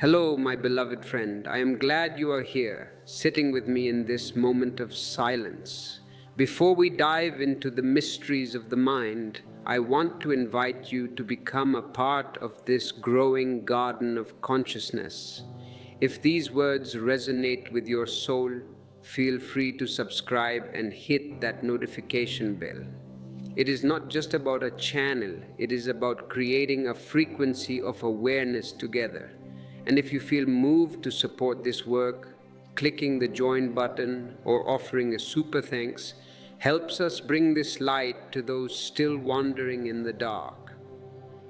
Hello, my beloved friend. I am glad you are here, sitting with me in this moment of silence. Before we dive into the mysteries of the mind, I want to invite you to become a part of this growing garden of consciousness. If these words resonate with your soul, feel free to subscribe and hit that notification bell. It is not just about a channel, it is about creating a frequency of awareness together. And if you feel moved to support this work, clicking the join button or offering a super thanks helps us bring this light to those still wandering in the dark.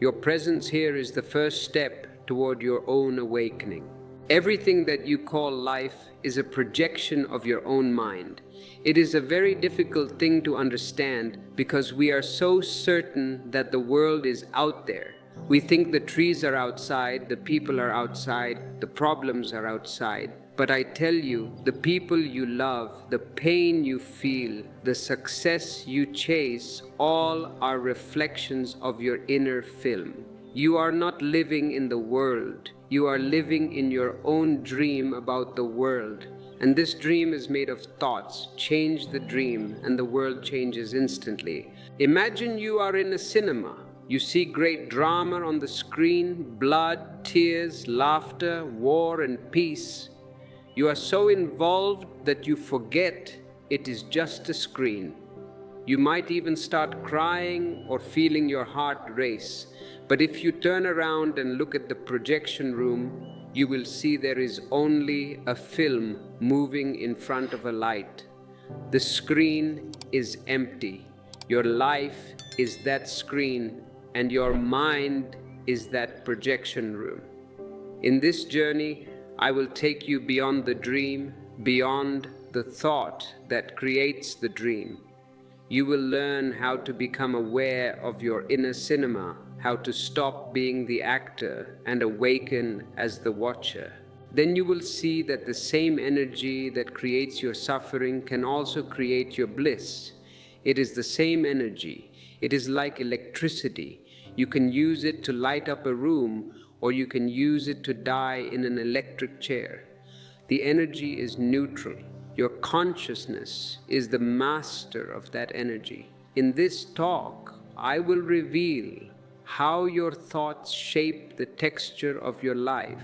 Your presence here is the first step toward your own awakening. Everything that you call life is a projection of your own mind. It is a very difficult thing to understand because we are so certain that the world is out there. We think the trees are outside, the people are outside, the problems are outside. But I tell you, the people you love, the pain you feel, the success you chase, all are reflections of your inner film. You are not living in the world. You are living in your own dream about the world. And this dream is made of thoughts. Change the dream and the world changes instantly. Imagine you are in a cinema. You see great drama on the screen, blood, tears, laughter, war, and peace. You are so involved that you forget it is just a screen. You might even start crying or feeling your heart race. But if you turn around and look at the projection room, you will see there is only a film moving in front of a light. The screen is empty. Your life is that screen, and your mind is that projection room. In this journey, I will take you beyond the dream, beyond the thought that creates the dream. You will learn how to become aware of your inner cinema, how to stop being the actor and awaken as the watcher. Then you will see that the same energy that creates your suffering can also create your bliss. It is the same energy. It is like electricity. You can use it to light up a room, or you can use it to die in an electric chair. The energy is neutral. Your consciousness is the master of that energy. In this talk, I will reveal how your thoughts shape the texture of your life,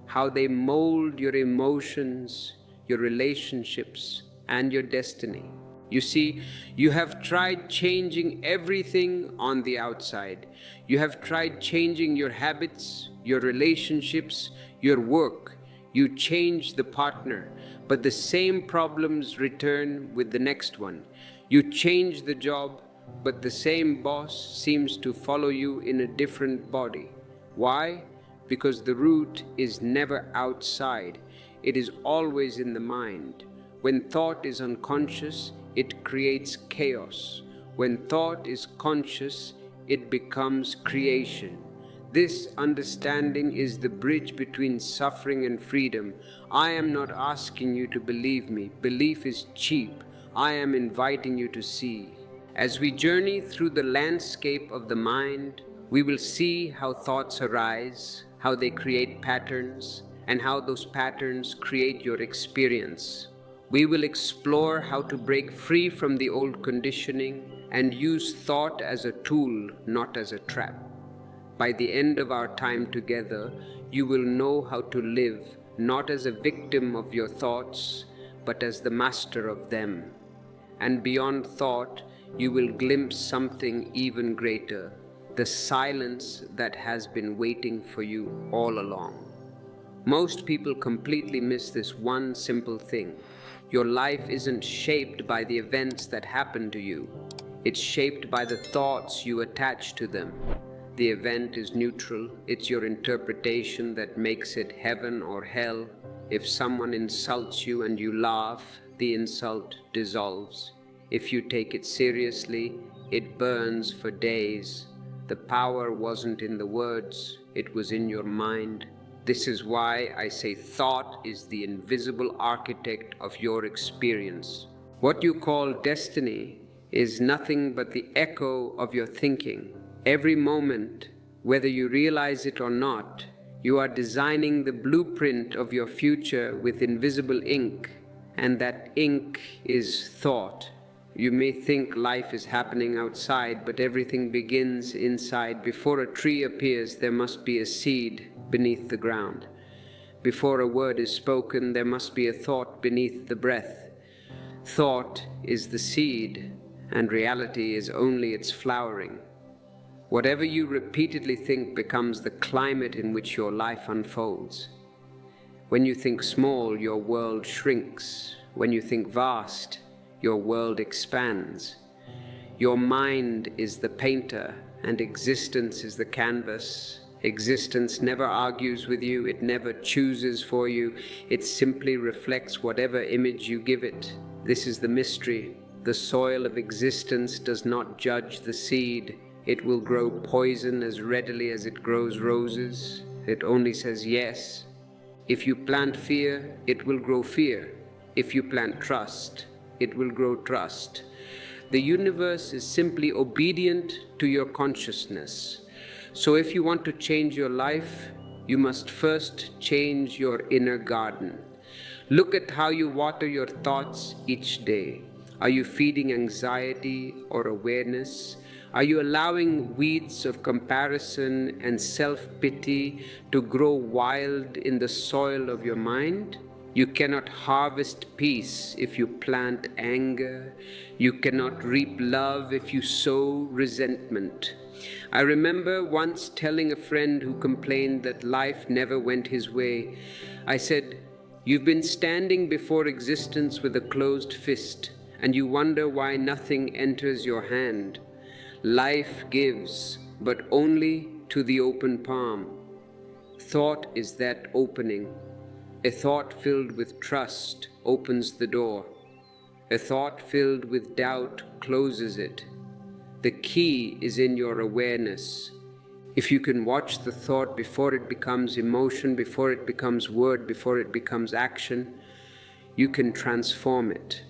how they mold your emotions, your relationships, and your destiny. You see, you have tried changing everything on the outside. You have tried changing your habits, your relationships, your work. You change the partner, but the same problems return with the next one. You change the job, but the same boss seems to follow you in a different body. Why? Because the root is never outside. It is always in the mind. When thought is unconscious, it creates chaos. When thought is conscious, it becomes creation. This understanding is the bridge between suffering and freedom. I am not asking you to believe me. Belief is cheap. I am inviting you to see. As we journey through the landscape of the mind, we will see how thoughts arise, how they create patterns, and how those patterns create your experience. We will explore how to break free from the old conditioning and use thought as a tool, not as a trap. By the end of our time together, you will know how to live not as a victim of your thoughts, but as the master of them. And beyond thought, you will glimpse something even greater, the silence that has been waiting for you all along. Most people completely miss this one simple thing. Your life isn't shaped by the events that happen to you. It's shaped by the thoughts you attach to them. The event is neutral. It's your interpretation that makes it heaven or hell. If someone insults you and you laugh, the insult dissolves. If you take it seriously, it burns for days. The power wasn't in the words, it was in your mind. This is why I say thought is the invisible architect of your experience. What you call destiny is nothing but the echo of your thinking. Every moment, whether you realize it or not, You are designing the blueprint of your future with invisible ink, and that ink is thought. You may think life is happening outside, but everything begins inside. Before a tree appears, there must be a seed beneath the ground. Before a word is spoken, there must be a thought beneath the breath. Thought is the seed, and reality is only its flowering. Whatever you repeatedly think becomes the climate in which your life unfolds. When you think small, your world shrinks. When you think vast, your world expands. Your mind is the painter, and existence is the canvas. Existence never argues with you, it never chooses for you, it simply reflects whatever image you give it. This is the mystery. The soil of existence does not judge the seed. It will grow poison as readily as it grows roses. It only says yes. If you plant fear, it will grow fear. If you plant trust, it will grow trust. The universe is simply obedient to your consciousness. So if you want to change your life, you must first change your inner garden. Look at how you water your thoughts each day. Are you feeding anxiety or awareness? Are you allowing weeds of comparison and self-pity to grow wild in the soil of your mind? You cannot harvest peace if you plant anger. You cannot reap love if you sow resentment. I remember once telling a friend who complained that life never went his way. I said, "You've been standing before existence with a closed fist, and you wonder why nothing enters your hand. Life gives, but only to the open palm. Thought is that opening. A thought filled with trust opens the door. A thought filled with doubt closes it. The key is in your awareness. If you can watch the thought before it becomes emotion, before it becomes word, before it becomes action, you can transform it."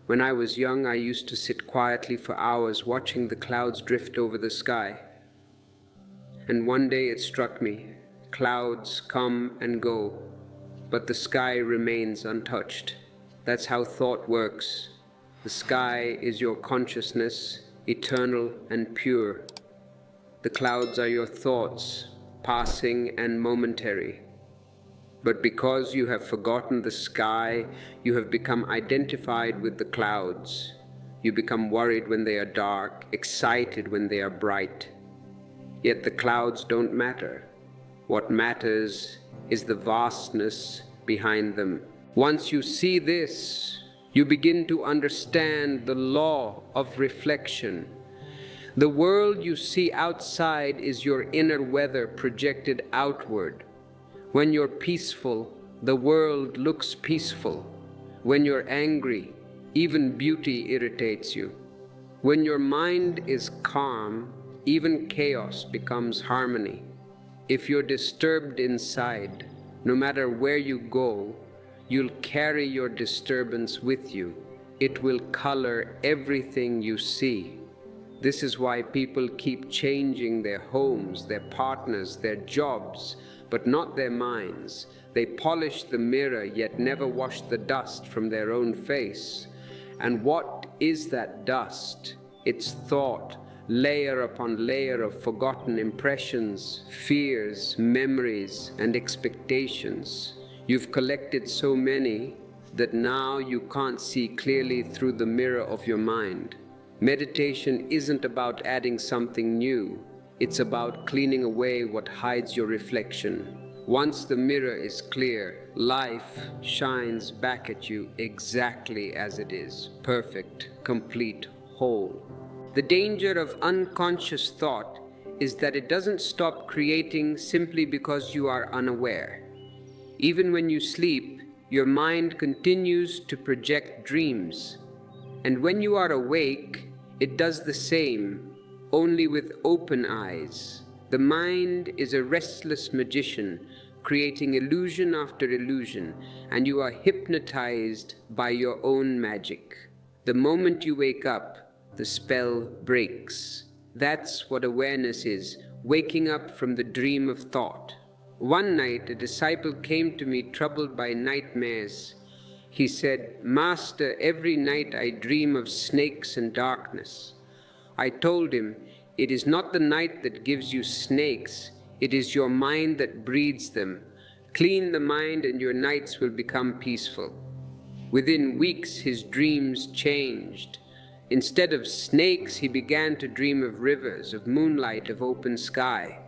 When I was young, I used to sit quietly for hours watching the clouds drift over the sky. And one day it struck me, clouds come and go, but the sky remains untouched. That's how thought works. The sky is your consciousness, eternal and pure. The clouds are your thoughts, passing and momentary. But because you have forgotten the sky, you have become identified with the clouds. You become worried when they are dark, excited when they are bright. Yet the clouds don't matter. What matters is the vastness behind them. Once you see this, you begin to understand the law of reflection. The world you see outside is your inner weather projected outward. When you're peaceful, the world looks peaceful. When you're angry, even beauty irritates you. When your mind is calm, even chaos becomes harmony. If you're disturbed inside, no matter where you go, you'll carry your disturbance with you. It will color everything you see. This is why people keep changing their homes, their partners, their jobs, but not their minds. They polish the mirror, yet never wash the dust from their own face. And what is that dust? It's thought, layer upon layer of forgotten impressions, fears, memories, and expectations. You've collected so many that now you can't see clearly through the mirror of your mind. Meditation isn't about adding something new. It's about cleaning away what hides your reflection. Once the mirror is clear, life shines back at you exactly as it is, perfect, complete, whole. The danger of unconscious thought is that it doesn't stop creating simply because you are unaware. Even when you sleep, your mind continues to project dreams. And when you are awake, it does the same, only with open eyes. The mind is a restless magician, creating illusion after illusion, and you are hypnotized by your own magic. The moment you wake up, the spell breaks. That's what awareness is. waking up from the dream of thought. One night, a disciple came to me troubled by nightmares. He said, "Master, every night I dream of snakes and darkness." I told him, "It is not the night that gives you snakes, it is your mind that breeds them. Clean the mind and your nights will become peaceful." Within weeks, his dreams changed. Instead of snakes, he began to dream of rivers, of moonlight, of open sky.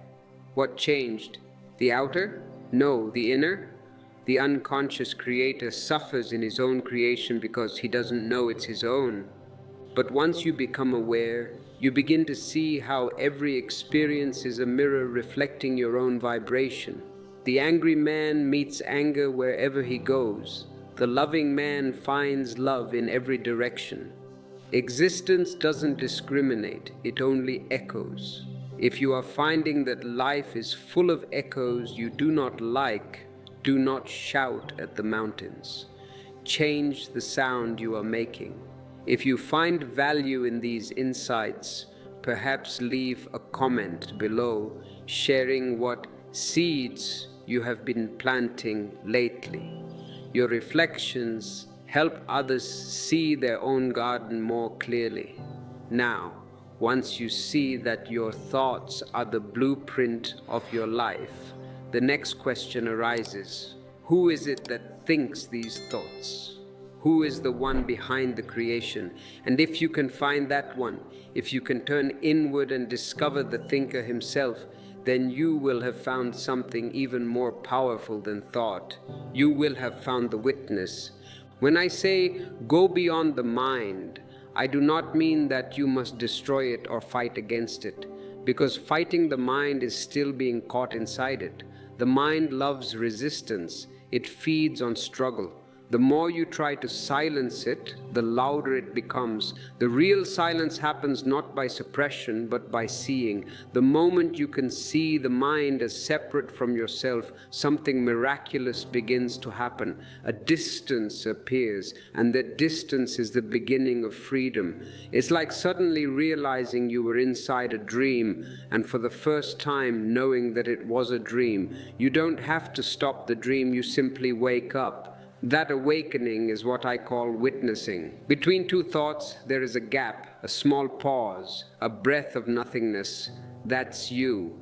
What changed? The outer? No, the inner? The unconscious creator suffers in his own creation because he doesn't know it's his own. But once you become aware, you begin to see how every experience is a mirror reflecting your own vibration. The angry man meets anger wherever he goes. The loving man finds love in every direction. Existence doesn't discriminate, it only echoes. If you are finding that life is full of echoes you do not like, do not shout at the mountains. Change the sound you are making. If you find value in these insights, perhaps leave a comment below sharing what seeds you have been planting lately. Your reflections help others see their own garden more clearly. Now, once you see that your thoughts are the blueprint of your life, the next question arises: who is it that thinks these thoughts? Who is the one behind the creation? And if you can find that one, if you can turn inward and discover the thinker himself, then you will have found something even more powerful than thought. You will have found the witness. When I say go beyond the mind, I do not mean that you must destroy it or fight against it, because fighting the mind is still being caught inside it. The mind loves resistance. It feeds on struggle. The more you try to silence it, the louder it becomes. The real silence happens not by suppression, but by seeing. The moment you can see the mind as separate from yourself, something miraculous begins to happen. A distance appears, and that distance is the beginning of freedom. It's like suddenly realizing you were inside a dream, and for the first time knowing that it was a dream. You don't have to stop the dream, you simply wake up. That awakening is what I call witnessing. Between two thoughts, there is a gap, a small pause, a breath of nothingness. That's you.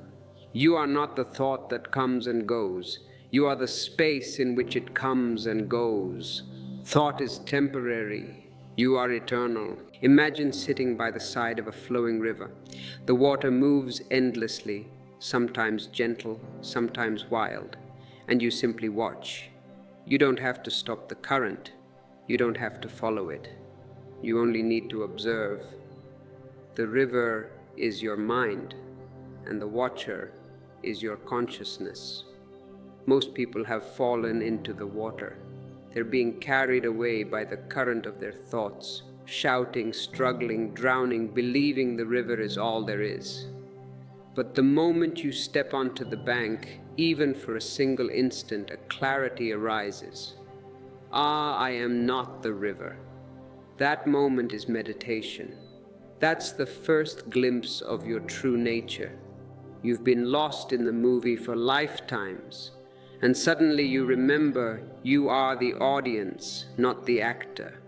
You are not the thought that comes and goes. You are the space in which it comes and goes. Thought is temporary. You are eternal. Imagine sitting by the side of a flowing river. The water moves endlessly, sometimes gentle, sometimes wild, and you simply watch. You don't have to stop the current. You don't have to follow it. You only need to observe. The river is your mind, and the watcher is your consciousness. Most people have fallen into the water. They're being carried away by the current of their thoughts, shouting, struggling, drowning, believing the river is all there is. But the moment you step onto the bank, even for a single instant, a clarity arises. Ah, I am not the river. That moment is meditation. That's the first glimpse of your true nature. You've been lost in the movie for lifetimes, and suddenly you remember you are the audience, not the actor.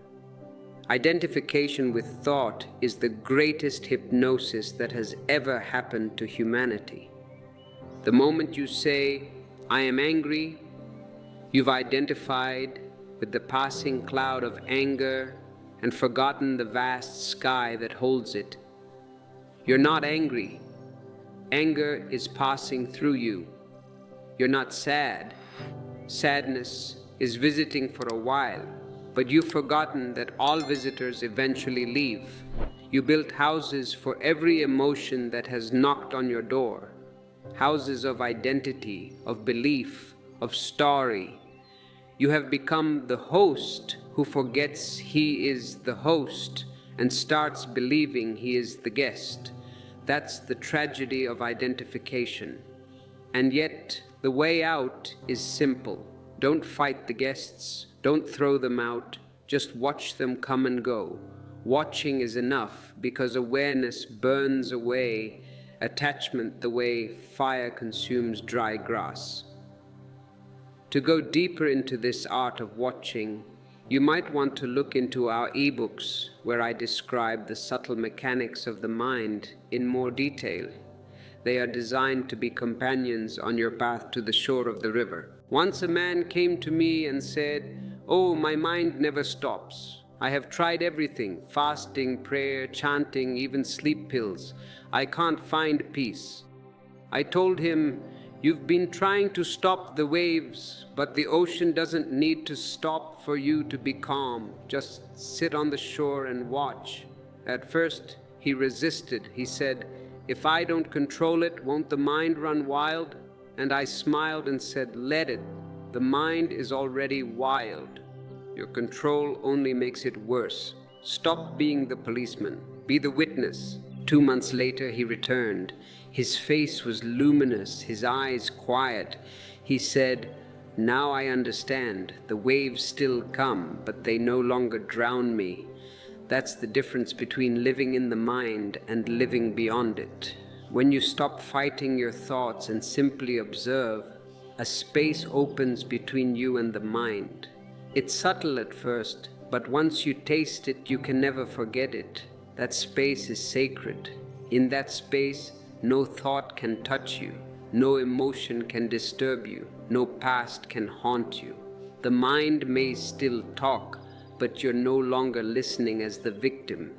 Identification with thought is the greatest hypnosis that has ever happened to humanity. The moment you say, "I am angry," you've identified with the passing cloud of anger and forgotten the vast sky that holds it. You're not angry. Anger is passing through you. You're not sad. Sadness is visiting for a while, but you've forgotten that all visitors eventually leave. You built houses for every emotion that has knocked on your door. Houses of identity, of belief, of story. You have become the host who forgets he is the host and starts believing he is the guest. That's the tragedy of identification. And yet, the way out is simple. Don't fight the guests. Don't throw them out. Just watch them come and go. Watching is enough because awareness burns away attachment the way fire consumes dry grass. To go deeper into this art of watching, you might want to look into our ebooks, where I describe the subtle mechanics of the mind in more detail. They are designed to be companions on your path to the shore of the river. Once a man came to me and said, "Oh, my mind never stops. I have tried everything, fasting, prayer, chanting, even sleep pills. I can't find peace." I told him, "You've been trying to stop the waves, but the ocean doesn't need to stop for you to be calm. Just sit on the shore and watch." At first, he resisted. He said, "If I don't control it, won't the mind run wild?" And I smiled and said, "Let it. The mind is already wild. Your control only makes it worse. Stop being the policeman. Be the witness." 2 months later, he returned. His face was luminous, his eyes quiet. He said, "Now I understand. The waves still come, but they no longer drown me. That's the difference between living in the mind and living beyond it. When you stop fighting your thoughts and simply observe, a space opens between you and the mind. It's subtle at first, but once you taste it, you can never forget it. That space is sacred. In that space, no thought can touch you, no emotion can disturb you, no past can haunt you. The mind may still talk, but you're no longer listening as the victim.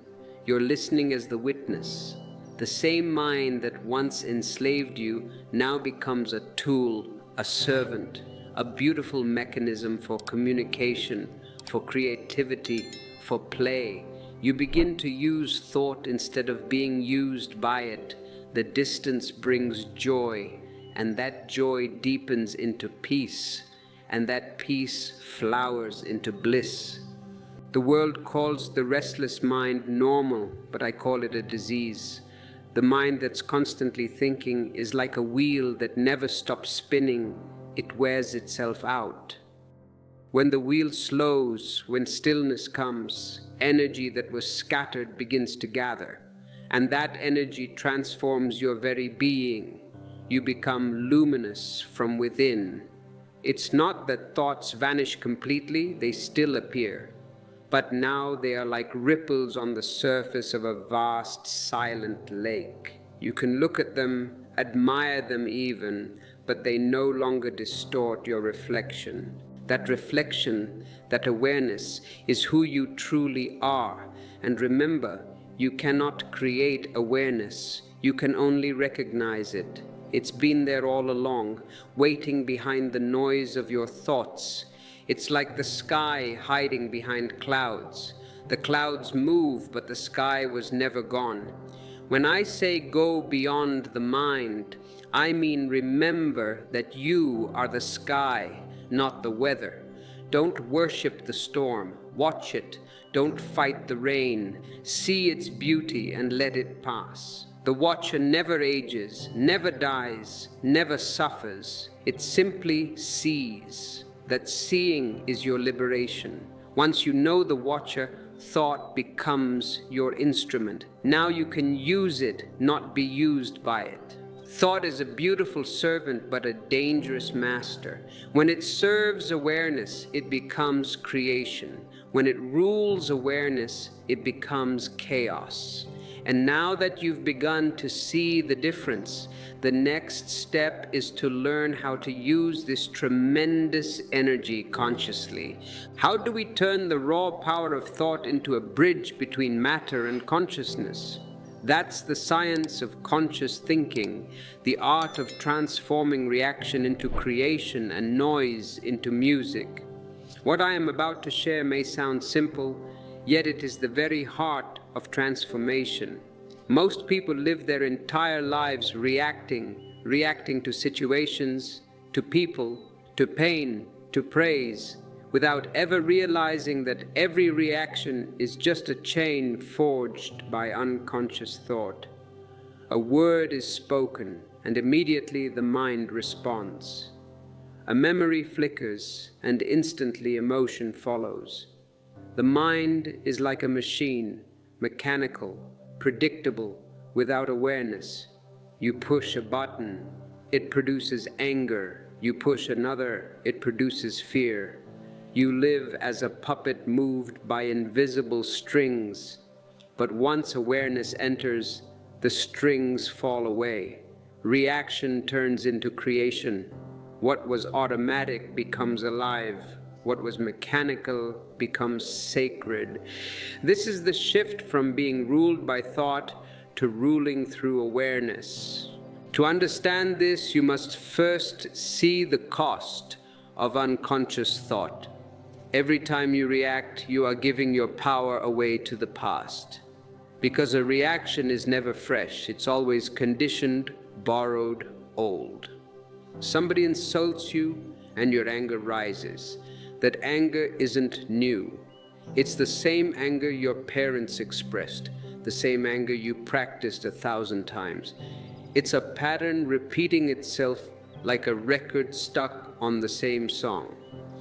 You're listening as the witness. The same mind that once enslaved you now becomes a tool, a servant, a beautiful mechanism for communication, for creativity, for play. You begin to use thought instead of being used by it. The distance brings joy, and that joy deepens into peace, and that peace flowers into bliss. The world calls the restless mind normal, but I call it a disease. The mind that's constantly thinking is like a wheel that never stops spinning. It wears itself out. When the wheel slows, when stillness comes, energy that was scattered begins to gather, and that energy transforms your very being. You become luminous from within. It's not that thoughts vanish completely, they still appear, but now they are like ripples on the surface of a vast, silent lake. You can look at them, admire them even, but they no longer distort your reflection. That reflection, that awareness, is who you truly are. And remember, you cannot create awareness. You can only recognize it. It's been there all along, waiting behind the noise of your thoughts. It's like the sky hiding behind clouds. The clouds move, but the sky was never gone. When I say go beyond the mind, I mean remember that you are the sky, not the weather. Don't worship the storm. Watch it. Don't fight the rain. See its beauty and let it pass. The watcher never ages, never dies, never suffers. It simply sees. That seeing is your liberation. Once you know the watcher, thought becomes your instrument. Now you can use it, not be used by it. Thought is a beautiful servant, but a dangerous master. When it serves awareness, it becomes creation. When it rules awareness, it becomes chaos. And now that you've begun to see the difference, the next step is to learn how to use this tremendous energy consciously. How do we turn the raw power of thought into a bridge between matter and consciousness? That's the science of conscious thinking, the art of transforming reaction into creation and noise into music. What I am about to share may sound simple, yet it is the very heart of transformation. Most people live their entire lives reacting to situations, to people, to pain, to praise, without ever realizing that every reaction is just a chain forged by unconscious thought. A word is spoken, and immediately the mind responds. A memory flickers, and instantly emotion follows. The mind is like a machine, mechanical, predictable, without awareness. You push a button, it produces anger. You push another, it produces fear. You live as a puppet moved by invisible strings. But once awareness enters, the strings fall away. Reaction turns into creation. What was automatic becomes alive. What was mechanical becomes sacred. This is the shift from being ruled by thought to ruling through awareness. To understand this, you must first see the cost of unconscious thought. Every time you react, you are giving your power away to the past. Because a reaction is never fresh, it's always conditioned, borrowed, old. Somebody insults you and your anger rises. That anger isn't new. It's the same anger your parents expressed, the same anger you practiced 1,000 times. It's a pattern repeating itself like a record stuck on the same song.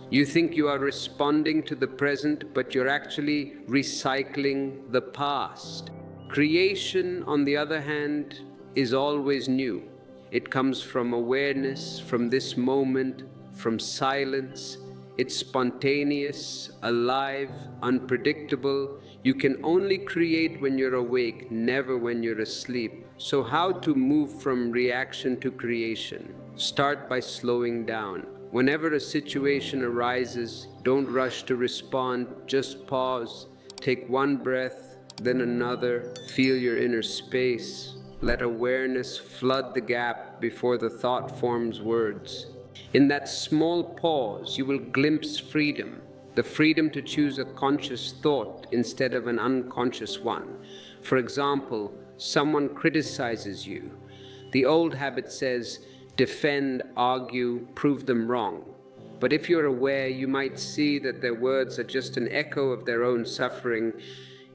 You think you are responding to the present, but you're actually recycling the past. Creation, on the other hand, is always new. It comes from awareness, from this moment, from silence. It's spontaneous, alive, unpredictable. You can only create when you're awake, never when you're asleep. So how to move from reaction to creation? Start by slowing down. Whenever a situation arises, don't rush to respond, just pause. Take one breath, then another. Feel your inner space. Let awareness flood the gap before the thought forms words. In that small pause, you will glimpse freedom, the freedom to choose a conscious thought instead of an unconscious one. For example, someone criticizes you. The old habit says, defend, argue, prove them wrong. But if you're aware, you might see that their words are just an echo of their own suffering.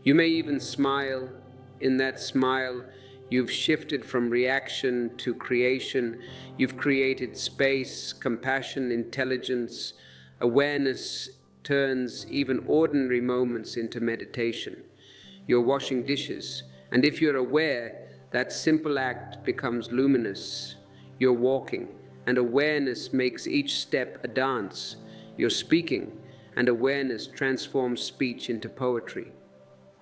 You may even smile. In that smile, you've shifted from reaction to creation. You've created space, compassion, intelligence. Awareness turns even ordinary moments into meditation. You're washing dishes, and if you're aware, that simple act becomes luminous. You're walking, and awareness makes each step a dance. You're speaking, and awareness transforms speech into poetry.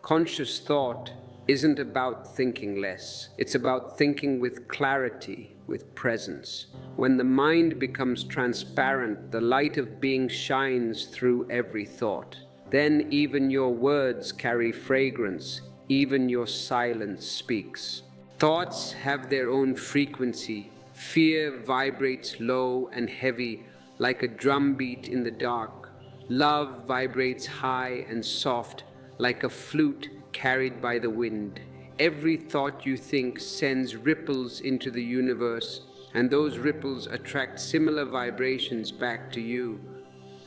Conscious thought isn't about thinking less. It's about thinking with clarity, with presence. When the mind becomes transparent, the light of being shines through every thought. Then even your words carry fragrance, even your silence speaks. Thoughts have their own frequency. Fear vibrates low and heavy, like a drumbeat in the dark. Love vibrates high and soft, like a flute carried by the wind. Every thought you think sends ripples into the universe, and those ripples attract similar vibrations back to you.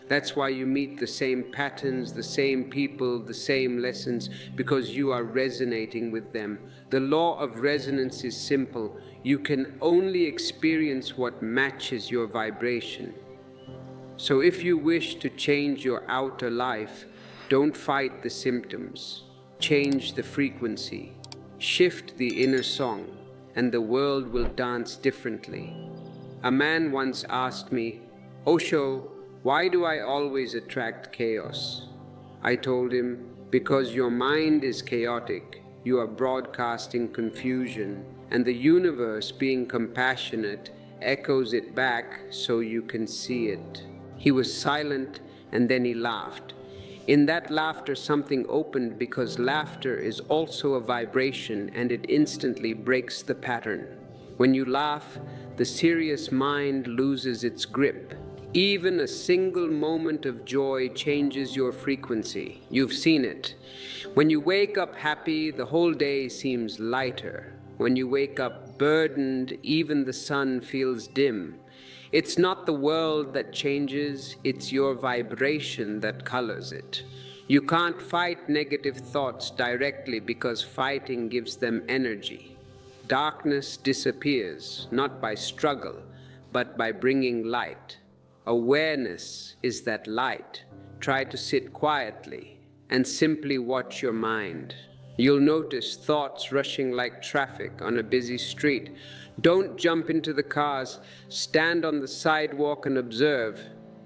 That's why you meet the same patterns, the same people, the same lessons, because you are resonating with them. The law of resonance is simple. You can only experience what matches your vibration. So if you wish to change your outer life, don't fight the symptoms. Change the frequency. Shift the inner song, and the world will dance differently. A man once asked me, "Osho, why do I always attract chaos?" I told him, because your mind is chaotic, you are broadcasting confusion, and the universe, being compassionate, echoes it back so you can see it. He was silent, and then he laughed. In that laughter, something opened, because laughter is also a vibration, and it instantly breaks the pattern. When you laugh, the serious mind loses its grip. Even a single moment of joy changes your frequency. You've seen it. When you wake up happy, the whole day seems lighter. When you wake up burdened, even the sun feels dim. It's not the world that changes, it's your vibration that colors it. You can't fight negative thoughts directly, because fighting gives them energy. Darkness disappears, not by struggle, but by bringing light. Awareness is that light. Try to sit quietly and simply watch your mind. You'll notice thoughts rushing like traffic on a busy street. Don't jump into the cars, stand on the sidewalk and observe.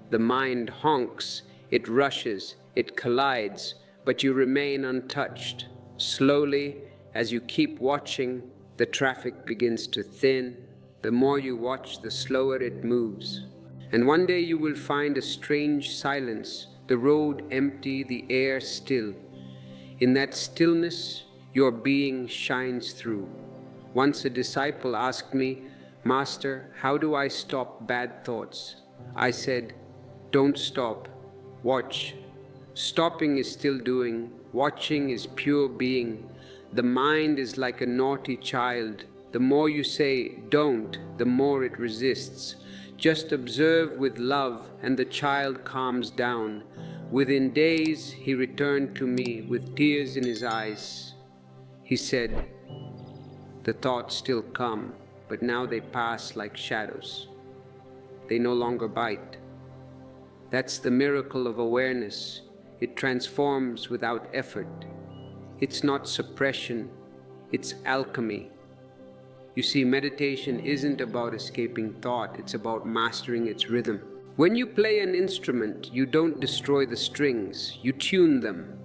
The mind honks, it rushes, it collides, but you remain untouched. Slowly, as you keep watching, the traffic begins to thin. The more you watch, the slower it moves. And one day you will find a strange silence, the road empty, the air still. In that stillness, your being shines through. Once a disciple asked me, "Master, how do I stop bad thoughts?" I said, "Don't stop, watch." Stopping is still doing, watching is pure being. The mind is like a naughty child. The more you say don't, the more it resists. Just observe with love, and the child calms down. Within days, he returned to me with tears in his eyes. He said, "The thoughts still come, but now they pass like shadows. They no longer bite." That's the miracle of awareness. It transforms without effort. It's not suppression, it's alchemy. You see, meditation isn't about escaping thought, it's about mastering its rhythm. When you play an instrument, you don't destroy the strings, you tune them.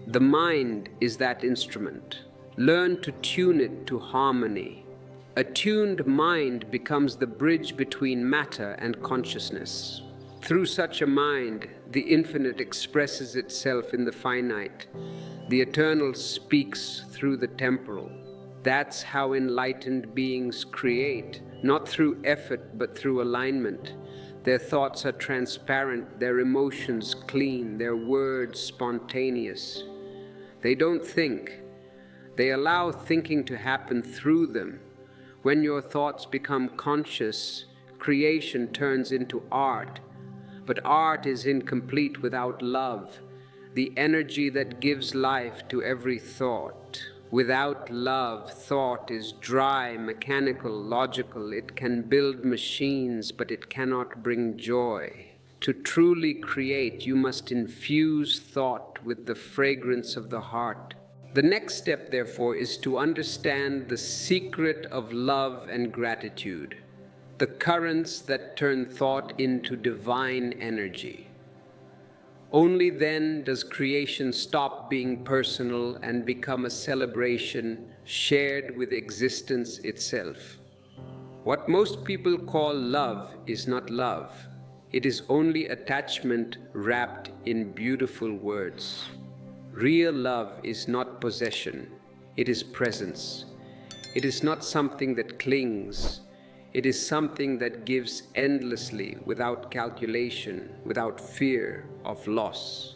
The mind is that instrument. Learn to tune it to harmony. A tuned mind becomes the bridge between matter and consciousness. Through such a mind, the infinite expresses itself in the finite. The eternal speaks through the temporal. That's how enlightened beings create, not through effort but through alignment. Their thoughts are transparent, their emotions clean, their words spontaneous. They don't think. They allow thinking to happen through them. When your thoughts become conscious, creation turns into art. But art is incomplete without love, the energy that gives life to every thought. Without love, thought is dry, mechanical, logical. It can build machines, but it cannot bring joy. To truly create, you must infuse thought with the fragrance of the heart. The next step, therefore, is to understand the secret of love and gratitude, the currents that turn thought into divine energy. Only then does creation stop being personal and become a celebration shared with existence itself. What most people call love is not love. It is only attachment wrapped in beautiful words. Real love is not possession, it is presence. It is not something that clings. It is something that gives endlessly, without calculation, without fear of loss.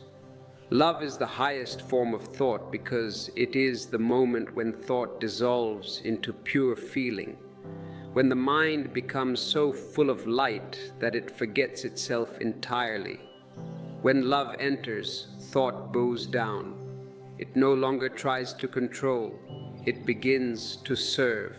Love is the highest form of thought because it is the moment when thought dissolves into pure feeling, when the mind becomes so full of light that it forgets itself entirely. When love enters, thought bows down. It no longer tries to control, it begins to serve.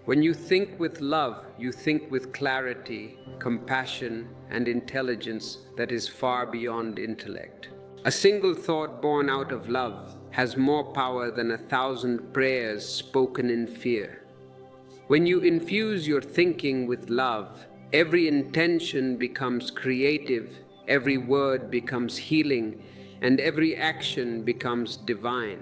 When you think with love, you think with clarity, compassion, and intelligence that is far beyond intellect. A single thought born out of love has more power than 1,000 prayers spoken in fear. When you infuse your thinking with love, every intention becomes creative, every word becomes healing, and every action becomes divine.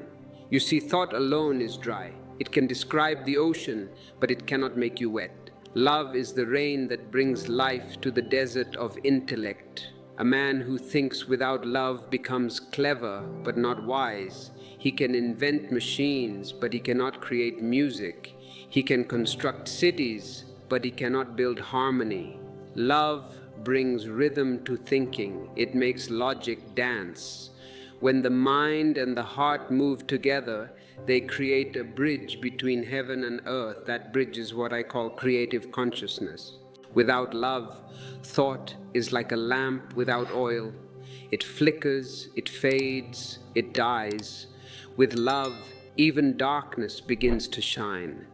You see, thought alone is dry. It can describe the ocean, but it cannot make you wet. Love is the rain that brings life to the desert of intellect. A man who thinks without love becomes clever, but not wise. He can invent machines, but he cannot create music. He can construct cities, but he cannot build harmony. Love brings rhythm to thinking. It makes logic dance. When the mind and the heart move together, they create a bridge between heaven and earth. That bridge is what I call creative consciousness. Without love, thought is like a lamp without oil. It flickers, it fades, it dies. With love, even darkness begins to shine.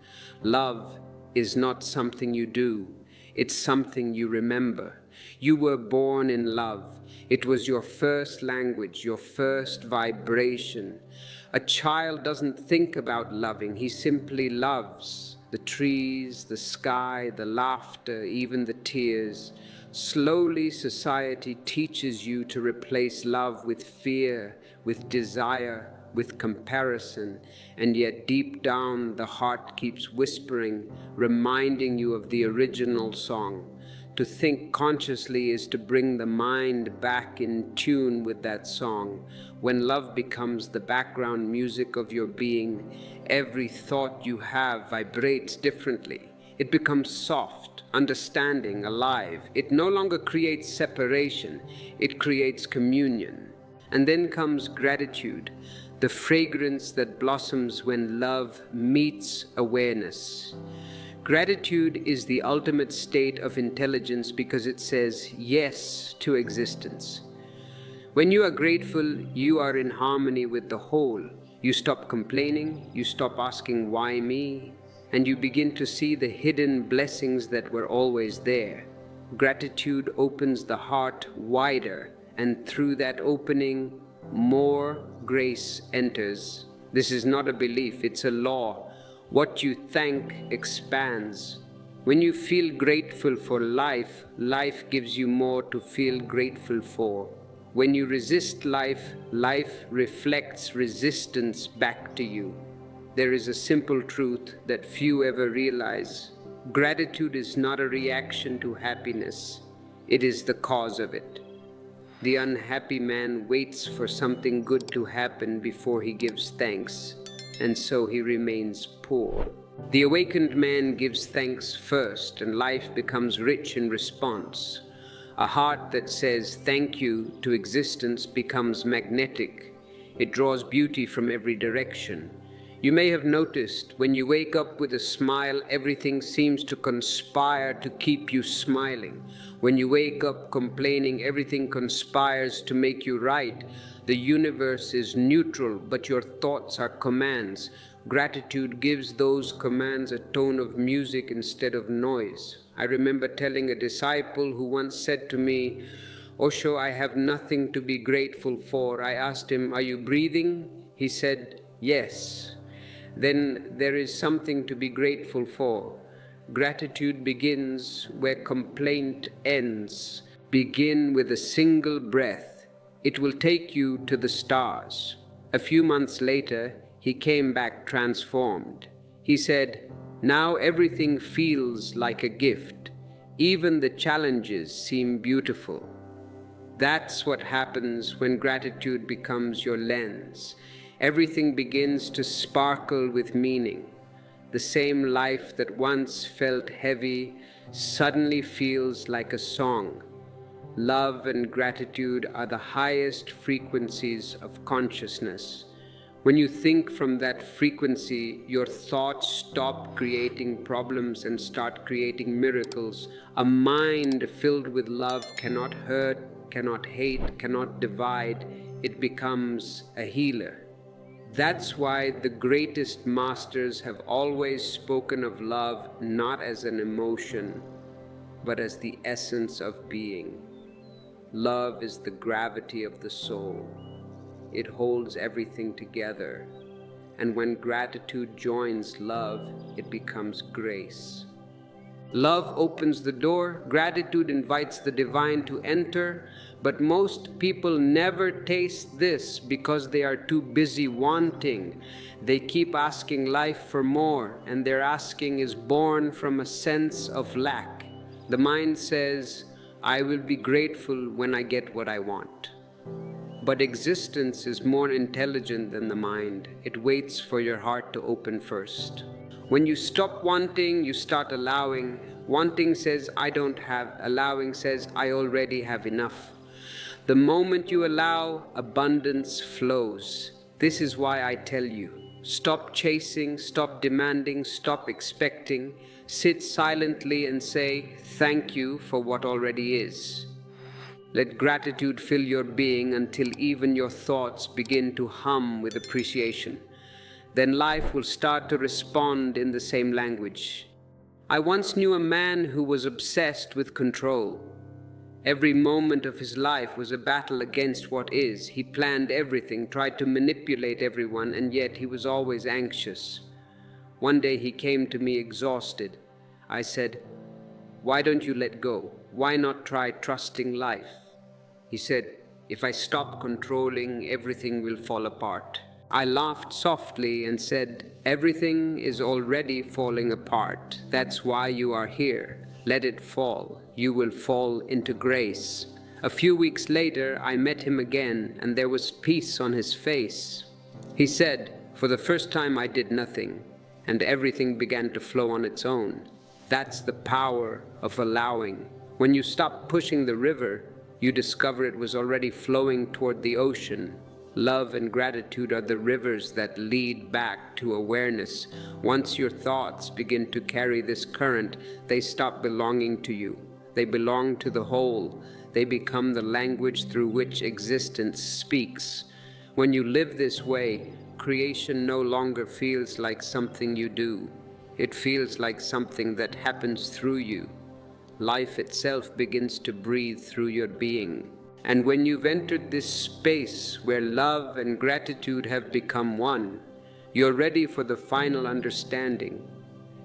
Love is not something you do, it's something you remember. You were born in love. It was your first language, your first vibration. A child doesn't think about loving, he simply loves. The trees, the sky, the laughter, even the tears. Slowly, society teaches you to replace love with fear, with desire, with comparison, and yet deep down the heart keeps whispering, reminding you of the original song. To think consciously is to bring the mind back in tune with that song. When love becomes the background music of your being, every thought you have vibrates differently. It becomes soft, understanding, alive. It no longer creates separation, it creates communion. And then comes gratitude, the fragrance that blossoms when love meets awareness. Gratitude is the ultimate state of intelligence because it says yes to existence. When you are grateful, you are in harmony with the whole. You stop complaining, you stop asking why me, and you begin to see the hidden blessings that were always there. Gratitude opens the heart wider, and through that opening, more grace enters. This is not a belief, it's a law. What you thank expands. When you feel grateful for life, life gives you more to feel grateful for. When you resist life, life reflects resistance back to you. There is a simple truth that few ever realize. Gratitude is not a reaction to happiness, it is the cause of it. The unhappy man waits for something good to happen before he gives thanks, and so he remains poor. The awakened man gives thanks first, and life becomes rich in response. A heart that says thank you to existence becomes magnetic. It draws beauty from every direction. You may have noticed when you wake up with a smile, everything seems to conspire to keep you smiling. When you wake up complaining, everything conspires to make you right. The universe is neutral, but your thoughts are commands. Gratitude gives those commands a tone of music instead of noise. I remember telling a disciple who once said to me, "Osho, I have nothing to be grateful for." I asked him, "Are you breathing?" He said, "Yes." Then there is something to be grateful for. Gratitude begins where complaint ends. Begin with a single breath. It will take you to the stars. A few months later, he came back transformed. He said, "Now everything feels like a gift. Even the challenges seem beautiful." That's what happens when gratitude becomes your lens. Everything begins to sparkle with meaning. The same life that once felt heavy suddenly feels like a song. Love and gratitude are the highest frequencies of consciousness. When you think from that frequency, your thoughts stop creating problems and start creating miracles. A mind filled with love cannot hurt, cannot hate, cannot divide. It becomes a healer. That's why the greatest masters have always spoken of love not as an emotion, but as the essence of being. Love is the gravity of the soul. It holds everything together. And when gratitude joins love, it becomes grace. Love opens the door, gratitude invites the divine to enter, but most people never taste this because they are too busy wanting. They keep asking life for more, and their asking is born from a sense of lack. The mind says, "I will be grateful when I get what I want." But existence is more intelligent than the mind. It waits for your heart to open first. When you stop wanting, you start allowing. Wanting says, "I don't have." Allowing says, "I already have enough." The moment you allow, abundance flows. This is why I tell you, stop chasing, stop demanding, stop expecting. Sit silently and say, "Thank you for what already is." Let gratitude fill your being until even your thoughts begin to hum with appreciation. Then life will start to respond in the same language. I once knew a man who was obsessed with control. Every moment of his life was a battle against what is. He planned everything, tried to manipulate everyone, and yet he was always anxious. One day he came to me exhausted. I said, "Why don't you let go? Why not try trusting life?" He said, "If I stop controlling, everything will fall apart." I laughed softly and said, "Everything is already falling apart. That's why you are here. Let it fall. You will fall into grace." A few weeks later, I met him again, and there was peace on his face. He said, "For the first time I did nothing, and everything began to flow on its own." That's the power of allowing. When you stop pushing the river, you discover it was already flowing toward the ocean. Love and gratitude are the rivers that lead back to awareness. Once your thoughts begin to carry this current, they stop belonging to you. They belong to the whole. They become the language through which existence speaks. When you live this way, creation no longer feels like something you do. It feels like something that happens through you. Life itself begins to breathe through your being. And when you've entered this space where love and gratitude have become one, you're ready for the final understanding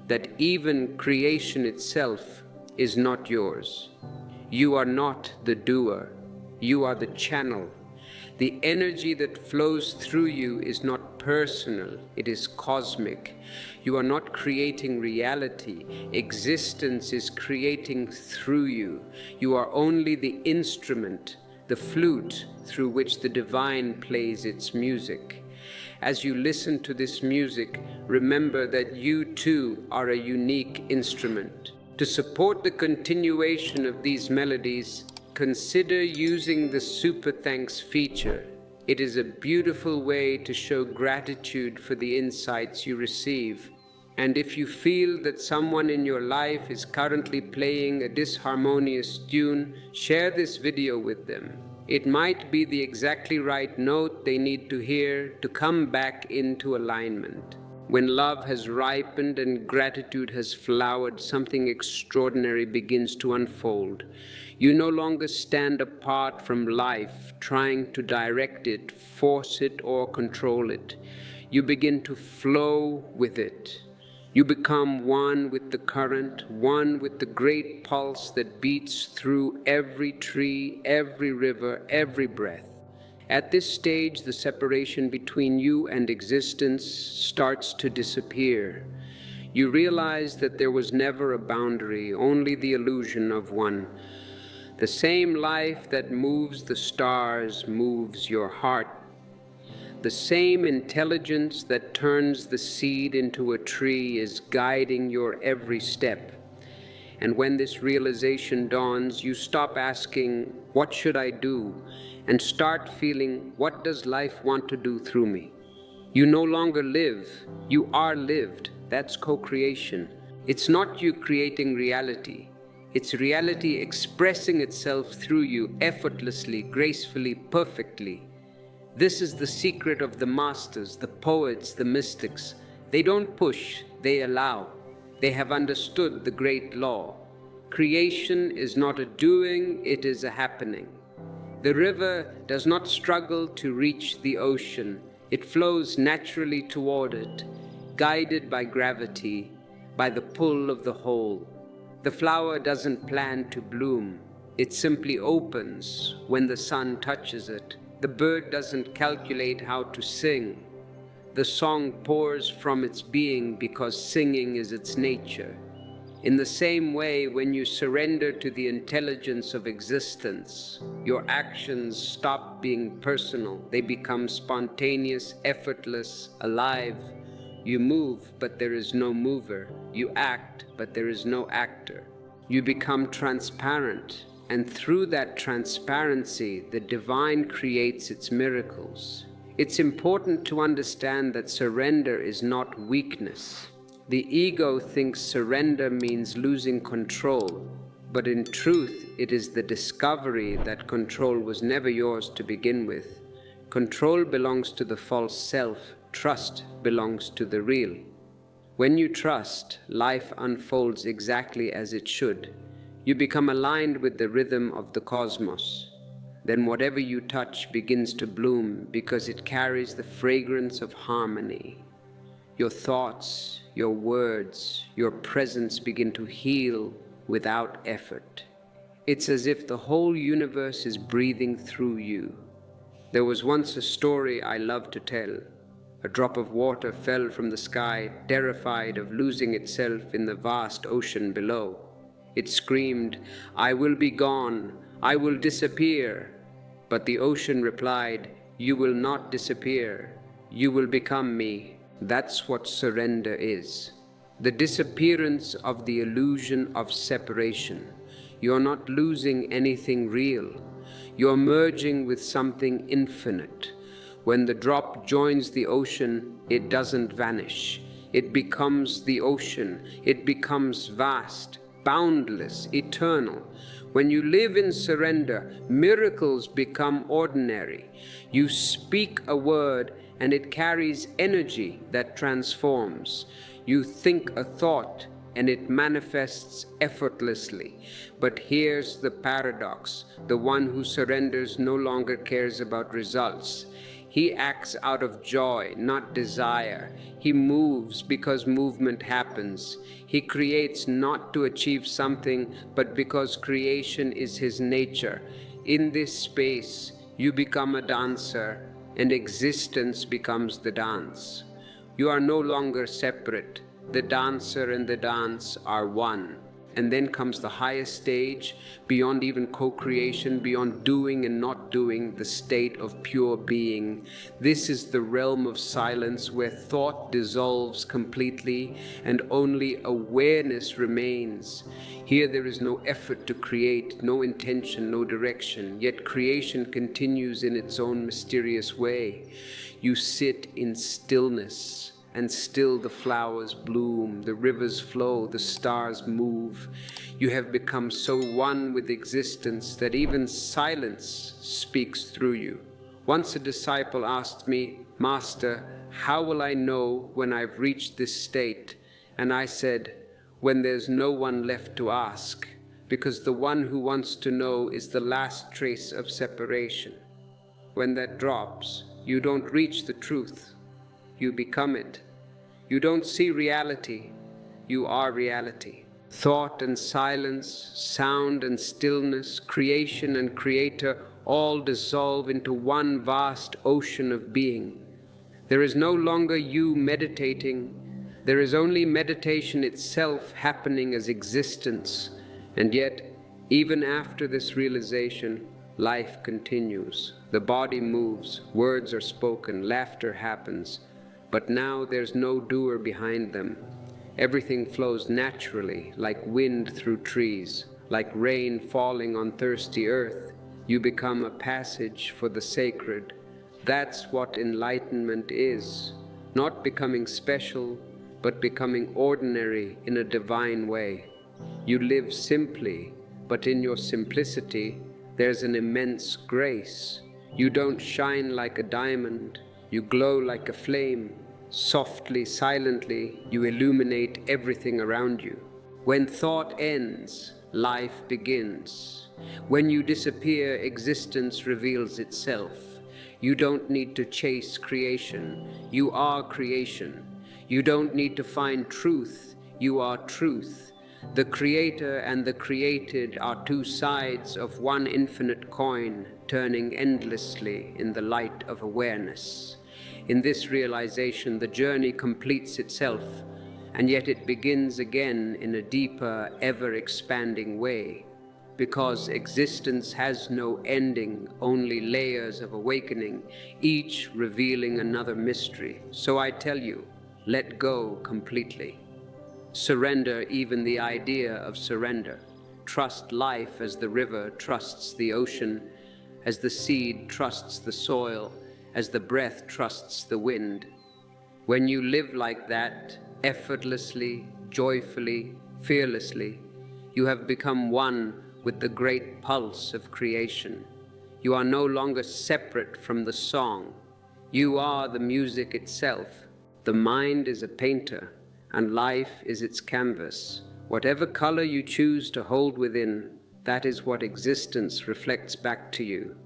that even creation itself is not yours. You are not the doer, you are the channel. The energy that flows through you is not personal, it is cosmic. You are not creating reality. Existence is creating through you. You are only the instrument, the flute through which the divine plays its music. As you listen to this music, remember that you too are a unique instrument. To support the continuation of these melodies, consider using the Super Thanks feature. It is a beautiful way to show gratitude for the insights you receive. And if you feel that someone in your life is currently playing a disharmonious tune, share this video with them. It might be the exactly right note they need to hear to come back into alignment. When love has ripened and gratitude has flowered, something extraordinary begins to unfold. You no longer stand apart from life, trying to direct it, force it, or control it. You begin to flow with it. You become one with the current, one with the great pulse that beats through every tree, every river, every breath. At this stage, the separation between you and existence starts to disappear. You realize that there was never a boundary, only the illusion of one. The same life that moves the stars moves your heart. The same intelligence that turns the seed into a tree is guiding your every step. And when this realization dawns, you stop asking, "What should I do?" and start feeling, "What does life want to do through me?" You no longer live, you are lived. That's co-creation. It's not you creating reality. It's reality expressing itself through you effortlessly, gracefully, perfectly. This is the secret of the masters, the poets, the mystics. They don't push, they allow. They have understood the great law. Creation is not a doing, it is a happening. The river does not struggle to reach the ocean. It flows naturally toward it, guided by gravity, by the pull of the whole. The flower doesn't plan to bloom. It simply opens when the sun touches it. The bird doesn't calculate how to sing. The song pours from its being because singing is its nature. In the same way, when you surrender to the intelligence of existence, your actions stop being personal. They become spontaneous, effortless, alive. You move, but there is no mover. You act, but there is no actor. You become transparent, and through that transparency, the divine creates its miracles. It's important to understand that surrender is not weakness. The ego thinks surrender means losing control, but in truth, it is the discovery that control was never yours to begin with. Control belongs to the false self. Trust belongs to the real. When you trust, life unfolds exactly as it should. You become aligned with the rhythm of the cosmos. Then whatever you touch begins to bloom because it carries the fragrance of harmony. Your thoughts, your words, your presence begin to heal without effort. It's as if the whole universe is breathing through you. There was once a story I love to tell. A drop of water fell from the sky, terrified of losing itself in the vast ocean below. It screamed, "I will be gone, I will disappear." But the ocean replied, "You will not disappear, you will become me." That's what surrender is. The disappearance of the illusion of separation. You're not losing anything real. You're merging with something infinite. When the drop joins the ocean, it doesn't vanish. It becomes the ocean. It becomes vast, boundless, eternal. When you live in surrender, miracles become ordinary. You speak a word and it carries energy that transforms. You think a thought and it manifests effortlessly. But here's the paradox. The one who surrenders no longer cares about results. He acts out of joy, not desire. He moves because movement happens. He creates not to achieve something, but because creation is his nature. In this space, you become a dancer, and existence becomes the dance. You are no longer separate. The dancer and the dance are one. And then comes the highest stage, beyond even co-creation, beyond doing and not doing, the state of pure being. This is the realm of silence where thought dissolves completely and only awareness remains. Here there is no effort to create, no intention, no direction, yet creation continues in its own mysterious way. You sit in stillness, and still the flowers bloom, the rivers flow, the stars move. You have become so one with existence that even silence speaks through you. Once a disciple asked me, "Master, how will I know when I've reached this state?" And I said, "When there's no one left to ask, because the one who wants to know is the last trace of separation. When that drops, you don't reach the truth. You become it. You don't see reality, you are reality. Thought and silence, sound and stillness, creation and creator all dissolve into one vast ocean of being. There is no longer you meditating, there is only meditation itself happening as existence. And yet, even after this realization, life continues. The body moves, words are spoken, laughter happens. But now there's no doer behind them. Everything flows naturally, like wind through trees, like rain falling on thirsty earth. You become a passage for the sacred. That's what enlightenment is. Not becoming special, but becoming ordinary in a divine way. You live simply, but in your simplicity, there's an immense grace. You don't shine like a diamond, you glow like a flame. Softly, silently, you illuminate everything around you. When thought ends, life begins. When you disappear, existence reveals itself. You don't need to chase creation. You are creation. You don't need to find truth. You are truth. The creator and the created are two sides of one infinite coin, turning endlessly in the light of awareness. In this realization, the journey completes itself, and yet it begins again in a deeper, ever-expanding way. Because existence has no ending, only layers of awakening, each revealing another mystery. So I tell you, let go completely. Surrender even the idea of surrender. Trust life as the river trusts the ocean, as the seed trusts the soil, as the breath trusts the wind. When you live like that, effortlessly, joyfully, fearlessly, you have become one with the great pulse of creation. You are no longer separate from the song. You are the music itself. The mind is a painter, and life is its canvas. Whatever color you choose to hold within, that is what existence reflects back to you.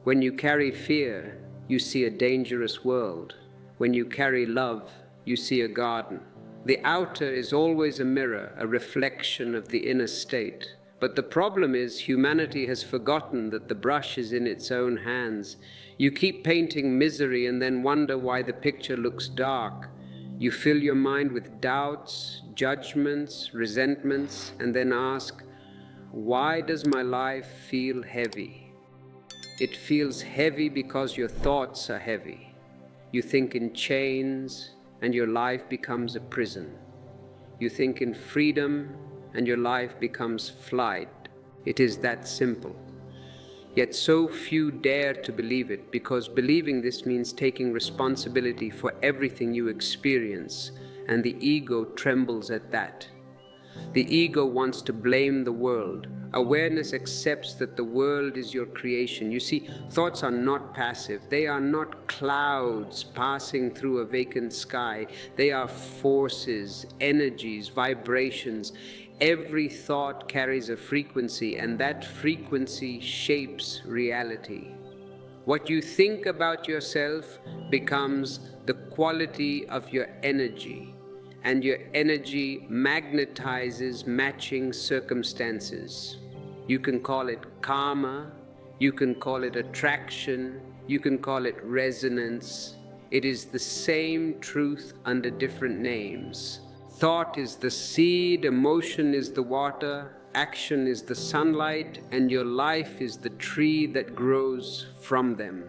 When you carry fear, you see a dangerous world. When you carry love, you see a garden. The outer is always a mirror, a reflection of the inner state. But the problem is humanity has forgotten that the brush is in its own hands. You keep painting misery and then wonder why the picture looks dark. You fill your mind with doubts, judgments, resentments, and then ask, why does my life feel heavy? It feels heavy because your thoughts are heavy. You think in chains, and your life becomes a prison. You think in freedom, and your life becomes flight. It is that simple. Yet so few dare to believe it, because believing this means taking responsibility for everything you experience, and the ego trembles at that. The ego wants to blame the world. Awareness accepts that the world is your creation. You see, thoughts are not passive. They are not clouds passing through a vacant sky. They are forces, energies, vibrations. Every thought carries a frequency, and that frequency shapes reality. What you think about yourself becomes the quality of your energy, and your energy magnetizes matching circumstances. You can call it karma, you can call it attraction, you can call it resonance. It is the same truth under different names. Thought is the seed, emotion is the water, action is the sunlight, and your life is the tree that grows from them.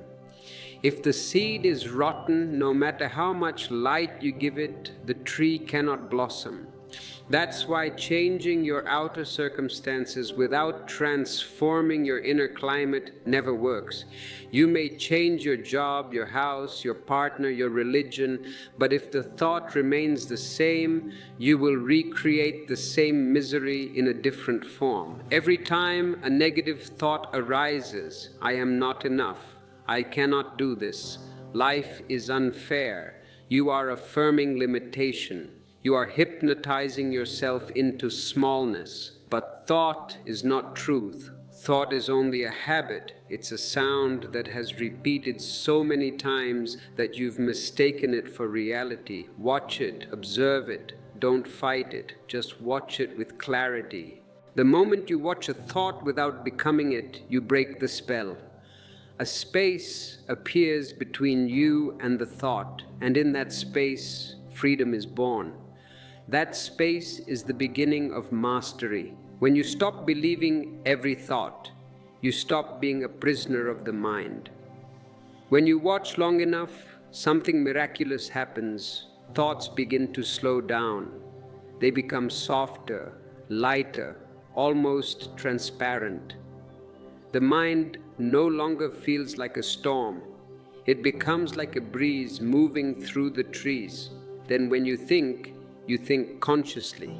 If the seed is rotten, no matter how much light you give it, the tree cannot blossom. That's why changing your outer circumstances without transforming your inner climate never works. You may change your job, your house, your partner, your religion, but if the thought remains the same, you will recreate the same misery in a different form. Every time a negative thought arises, I am not enough, I cannot do this, life is unfair, you are affirming limitation. You are hypnotizing yourself into smallness. But thought is not truth. Thought is only a habit. It's a sound that has repeated so many times that you've mistaken it for reality. Watch it, observe it, don't fight it, just watch it with clarity. The moment you watch a thought without becoming it, you break the spell. A space appears between you and the thought, and in that space, freedom is born. That space is the beginning of mastery. When you stop believing every thought, you stop being a prisoner of the mind. When you watch long enough, something miraculous happens. Thoughts begin to slow down. They become softer, lighter, almost transparent. The mind no longer feels like a storm. It becomes like a breeze moving through the trees. Then when you think consciously.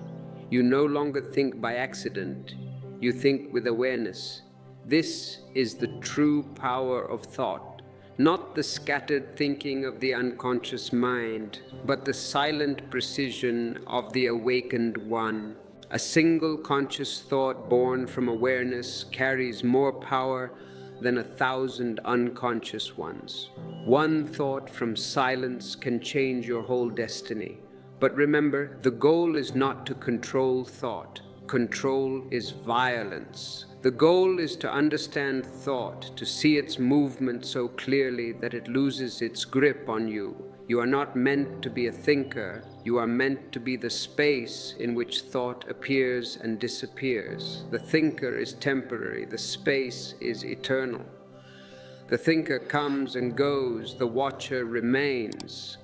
You no longer think by accident. You think with awareness. This is the true power of thought, not the scattered thinking of the unconscious mind, but the silent precision of the awakened one. A single conscious thought born from awareness carries more power than 1,000 unconscious ones. One thought from silence can change your whole destiny. But remember, the goal is not to control thought. Control is violence. The goal is to understand thought, to see its movement so clearly that it loses its grip on you. You are not meant to be a thinker. You are meant to be the space in which thought appears and disappears. The thinker is temporary. The space is eternal. The thinker comes and goes. The watcher remains.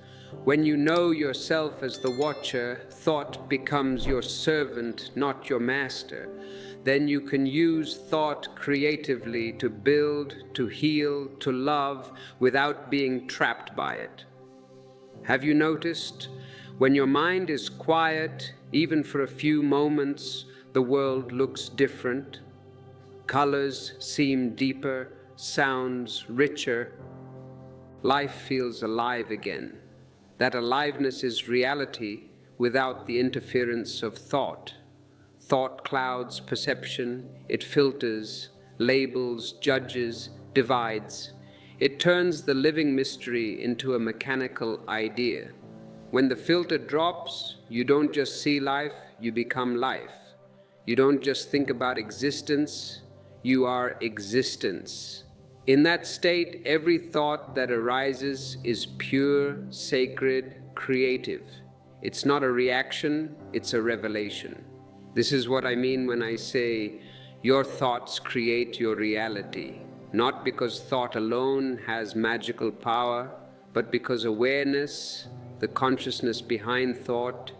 When you know yourself as the watcher, thought becomes your servant, not your master. Then you can use thought creatively to build, to heal, to love, without being trapped by it. Have you noticed? When your mind is quiet, even for a few moments, the world looks different. Colors seem deeper, sounds richer. Life feels alive again. That aliveness is reality without the interference of thought. thought clouds perception, it filters, labels, judges, divides. It turns the living mystery into a mechanical idea. When the filter drops, you don't just see life, you become life. You don't just think about existence, you are existence. In that state, every thought that arises is pure, sacred, creative. It's not a reaction, it's a revelation. This is what I mean when I say, your thoughts create your reality. Not because thought alone has magical power, but because awareness, the consciousness behind thought,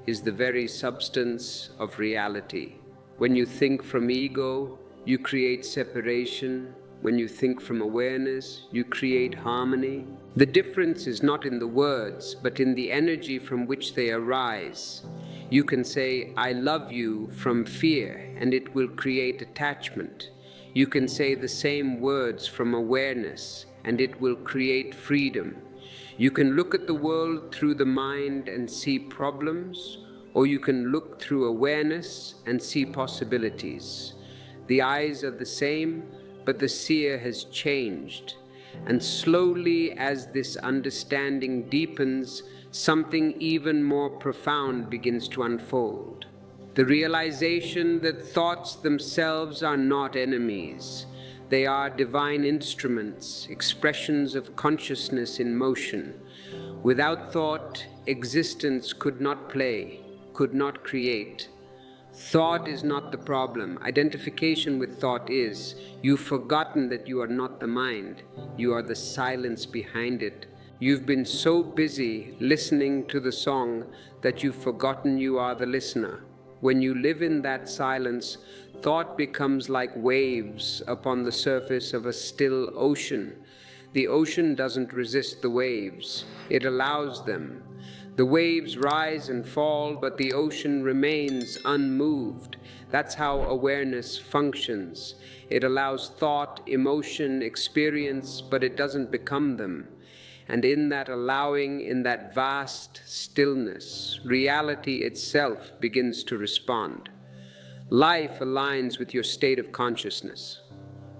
is the very substance of reality. When you think from ego, you create separation. When you think from awareness, you create harmony. The difference is not in the words, but in the energy from which they arise. You can say, I love you from fear, and it will create attachment. You can say the same words from awareness, and it will create freedom. You can look at the world through the mind and see problems, or you can look through awareness and see possibilities. The eyes are the same, but the seer has changed. And slowly, as this understanding deepens, something even more profound begins to unfold. The realization that thoughts themselves are not enemies. They are divine instruments, expressions of consciousness in motion. Without thought, existence could not play, could not create. Thought is not the problem. Identification with thought is. You've forgotten that you are not the mind. You are the silence behind it. You've been so busy listening to the song that you've forgotten you are the listener. When you live in that silence, thought becomes like waves upon the surface of a still ocean. The ocean doesn't resist the waves. It allows them. The waves rise and fall, but the ocean remains unmoved. That's how awareness functions. It allows thought, emotion, experience, but it doesn't become them. And in that allowing, in that vast stillness, reality itself begins to respond. Life aligns with your state of consciousness.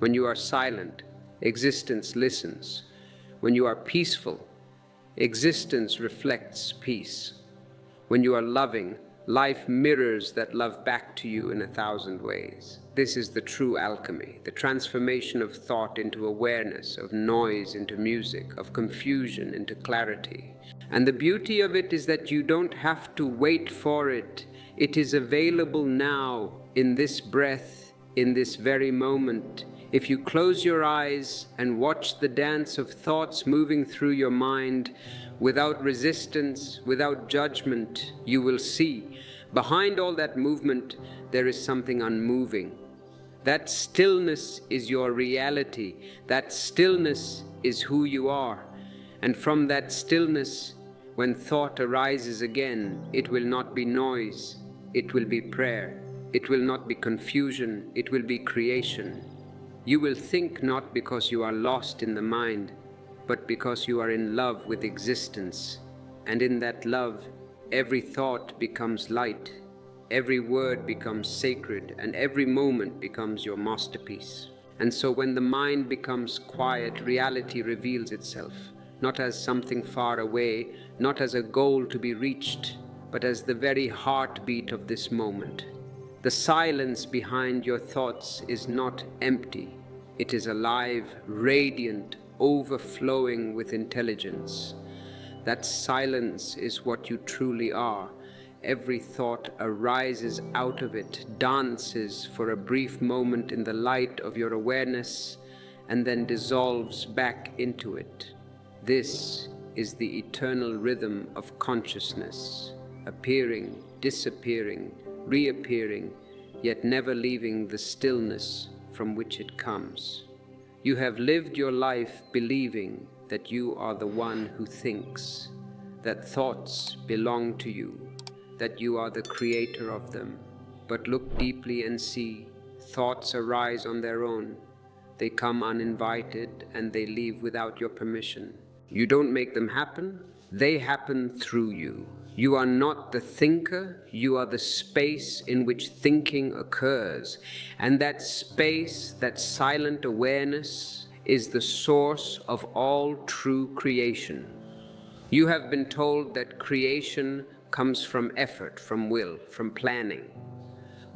When you are silent, existence listens. When you are peaceful, existence reflects peace. When you are loving, life mirrors that love back to you in 1,000 ways. This is the true alchemy, the transformation of thought into awareness, of noise into music, of confusion into clarity. And the beauty of it is that you don't have to wait for it. It is available now, in this breath, in this very moment. If you close your eyes and watch the dance of thoughts moving through your mind, without resistance, without judgment, you will see, behind all that movement, there is something unmoving. That stillness is your reality. That stillness is who you are. And from that stillness, when thought arises again, it will not be noise, it will be prayer. It will not be confusion, it will be creation. You will think not because you are lost in the mind, but because you are in love with existence. And in that love, every thought becomes light, every word becomes sacred, and every moment becomes your masterpiece. And so when the mind becomes quiet, reality reveals itself, not as something far away, not as a goal to be reached, but as the very heartbeat of this moment. The silence behind your thoughts is not empty. It is alive, radiant, overflowing with intelligence. That silence is what you truly are. Every thought arises out of it, dances for a brief moment in the light of your awareness, and then dissolves back into it. This is the eternal rhythm of consciousness, appearing, disappearing, reappearing, yet never leaving the stillness from which it comes. You have lived your life believing that you are the one who thinks, that thoughts belong to you, that you are the creator of them. But look deeply and see, thoughts arise on their own. They come uninvited and they leave without your permission. You don't make them happen, they happen through you. You are not the thinker, you are the space in which thinking occurs. And that space, that silent awareness, is the source of all true creation. You have been told that creation comes from effort, from will, from planning.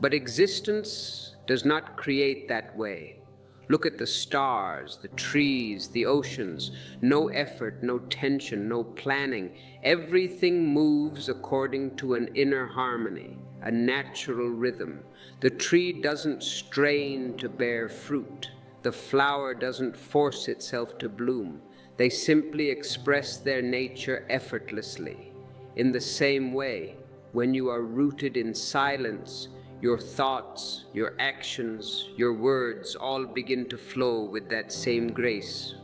But existence does not create that way. Look at the stars, the trees, the oceans. No effort, no tension, no planning. Everything moves according to an inner harmony, a natural rhythm. The tree doesn't strain to bear fruit. The flower doesn't force itself to bloom. They simply express their nature effortlessly. In the same way, when you are rooted in silence, your thoughts, your actions, your words all begin to flow with that same grace.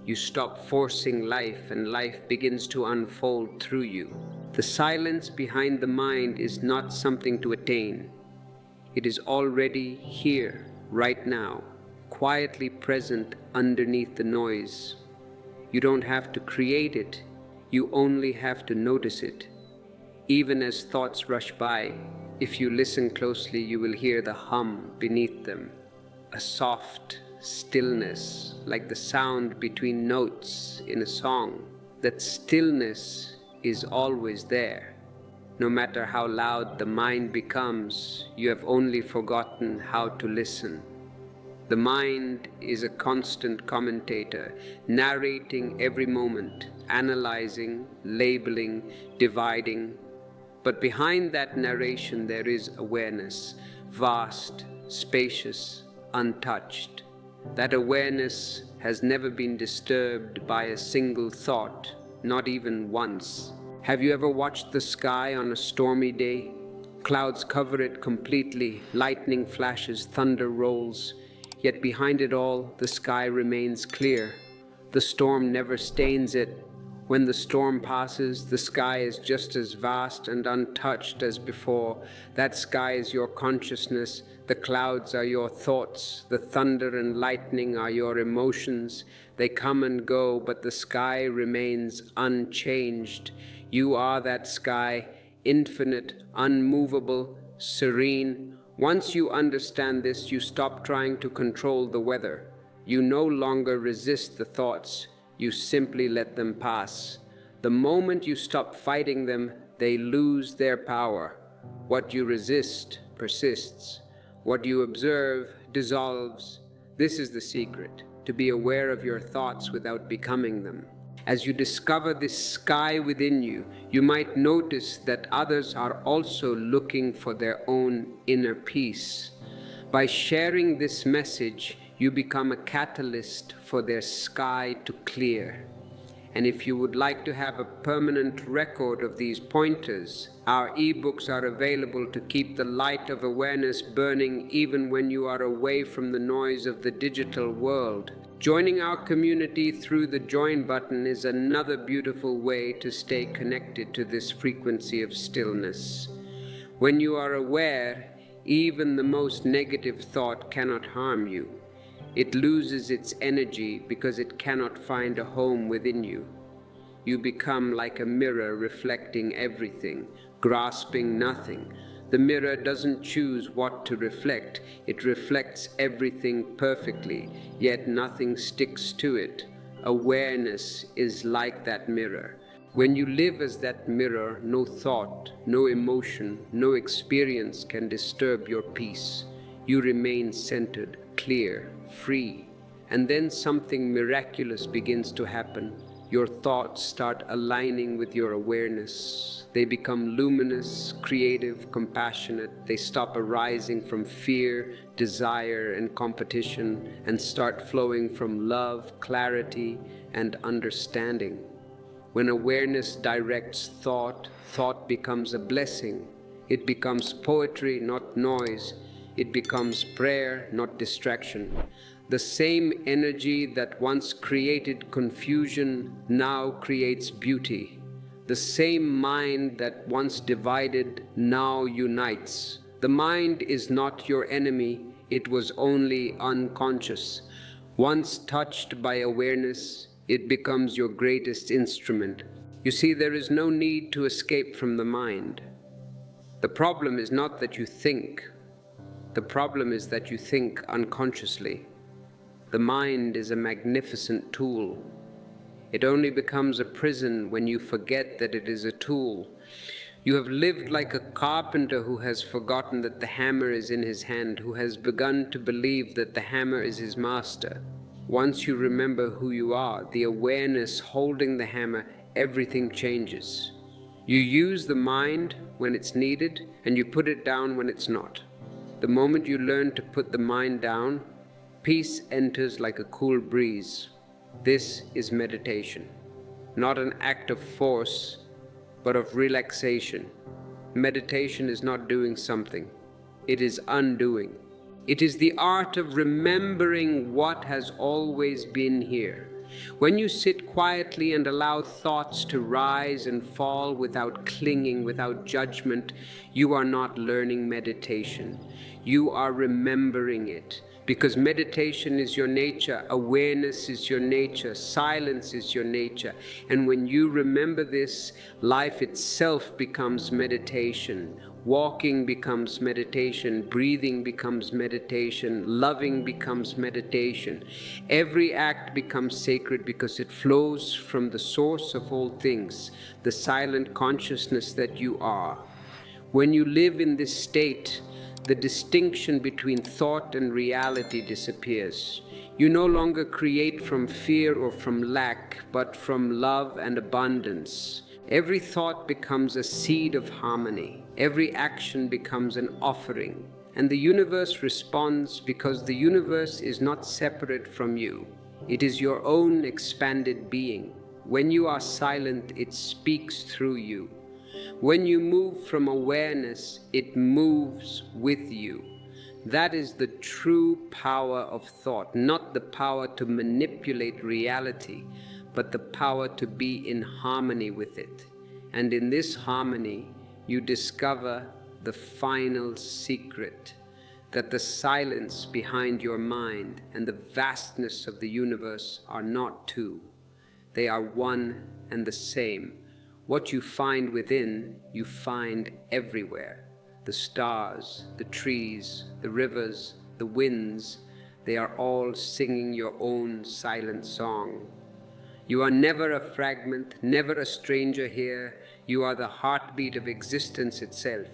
You stop forcing life, and life begins to unfold through you. The silence behind the mind is not something to attain. It is already here, right now, quietly present underneath the noise. You don't have to create it, you only have to notice it. Even as thoughts rush by, if you listen closely, you will hear the hum beneath them, a soft stillness, like the sound between notes in a song. That stillness is always there. No matter how loud the mind becomes, you have only forgotten how to listen. The mind is a constant commentator, narrating every moment, analyzing, labeling, dividing. But behind that narration there is awareness, vast, spacious, untouched. That awareness has never been disturbed by a single thought, not even once. Have you ever watched the sky on a stormy day? Clouds cover it completely, lightning flashes, thunder rolls. Yet behind it all, the sky remains clear. The storm never stains it. When the storm passes, the sky is just as vast and untouched as before. That sky is your consciousness, the clouds are your thoughts, the thunder and lightning are your emotions. They come and go, but the sky remains unchanged. You are that sky, infinite, unmovable, serene. Once you understand this, you stop trying to control the weather. You no longer resist the thoughts. You simply let them pass. The moment you stop fighting them, they lose their power. What you resist persists. What you observe dissolves. This is the secret, to be aware of your thoughts without becoming them. As you discover this sky within you, you might notice that others are also looking for their own inner peace. By sharing this message, you become a catalyst for their sky to clear. And if you would like to have a permanent record of these pointers, our ebooks are available to keep the light of awareness burning even when you are away from the noise of the digital world. Joining our community through the join button is another beautiful way to stay connected to this frequency of stillness. When you are aware, even the most negative thought cannot harm you. It loses its energy because it cannot find a home within you. You become like a mirror reflecting everything, grasping nothing. The mirror doesn't choose what to reflect. It reflects everything perfectly, yet nothing sticks to it. Awareness is like that mirror. When you live as that mirror, no thought, no emotion, no experience can disturb your peace. You remain centered, clear, free. And then something miraculous begins to happen. Your thoughts start aligning with your awareness. They become luminous, creative, compassionate. They stop arising from fear, desire, and competition, and start flowing from love, clarity, and understanding. When awareness directs thought, thought becomes a blessing. It becomes poetry, not noise. It becomes prayer, not distraction. The same energy that once created confusion now creates beauty. The same mind that once divided now unites. The mind is not your enemy, it was only unconscious. Once touched by awareness, it becomes your greatest instrument. You see, there is no need to escape from the mind. The problem is not that you think. The problem is that you think unconsciously. The mind is a magnificent tool. It only becomes a prison when you forget that it is a tool. You have lived like a carpenter who has forgotten that the hammer is in his hand, who has begun to believe that the hammer is his master. Once you remember who you are, the awareness holding the hammer, everything changes. You use the mind when it's needed, and you put it down when it's not. The moment you learn to put the mind down, peace enters like a cool breeze. This is meditation, not an act of force, but of relaxation. Meditation is not doing something, it is undoing. It is the art of remembering what has always been here. When you sit quietly and allow thoughts to rise and fall without clinging, without judgment, you are not learning meditation. You are remembering it. Because meditation is your nature, awareness is your nature, silence is your nature. And when you remember this, life itself becomes meditation. Walking becomes meditation, breathing becomes meditation, loving becomes meditation. Every act becomes sacred because it flows from the source of all things, the silent consciousness that you are. When you live in this state, the distinction between thought and reality disappears. You no longer create from fear or from lack, but from love and abundance. Every thought becomes a seed of harmony. Every action becomes an offering. And the universe responds because the universe is not separate from you. It is your own expanded being. When you are silent, it speaks through you. When you move from awareness, it moves with you. That is the true power of thought, not the power to manipulate reality, but the power to be in harmony with it. And in this harmony, you discover the final secret, that the silence behind your mind and the vastness of the universe are not two. They are one and the same. What you find within, you find everywhere. The stars, the trees, the rivers, the winds, they are all singing your own silent song. You are never a fragment, never a stranger here. You are the heartbeat of existence itself.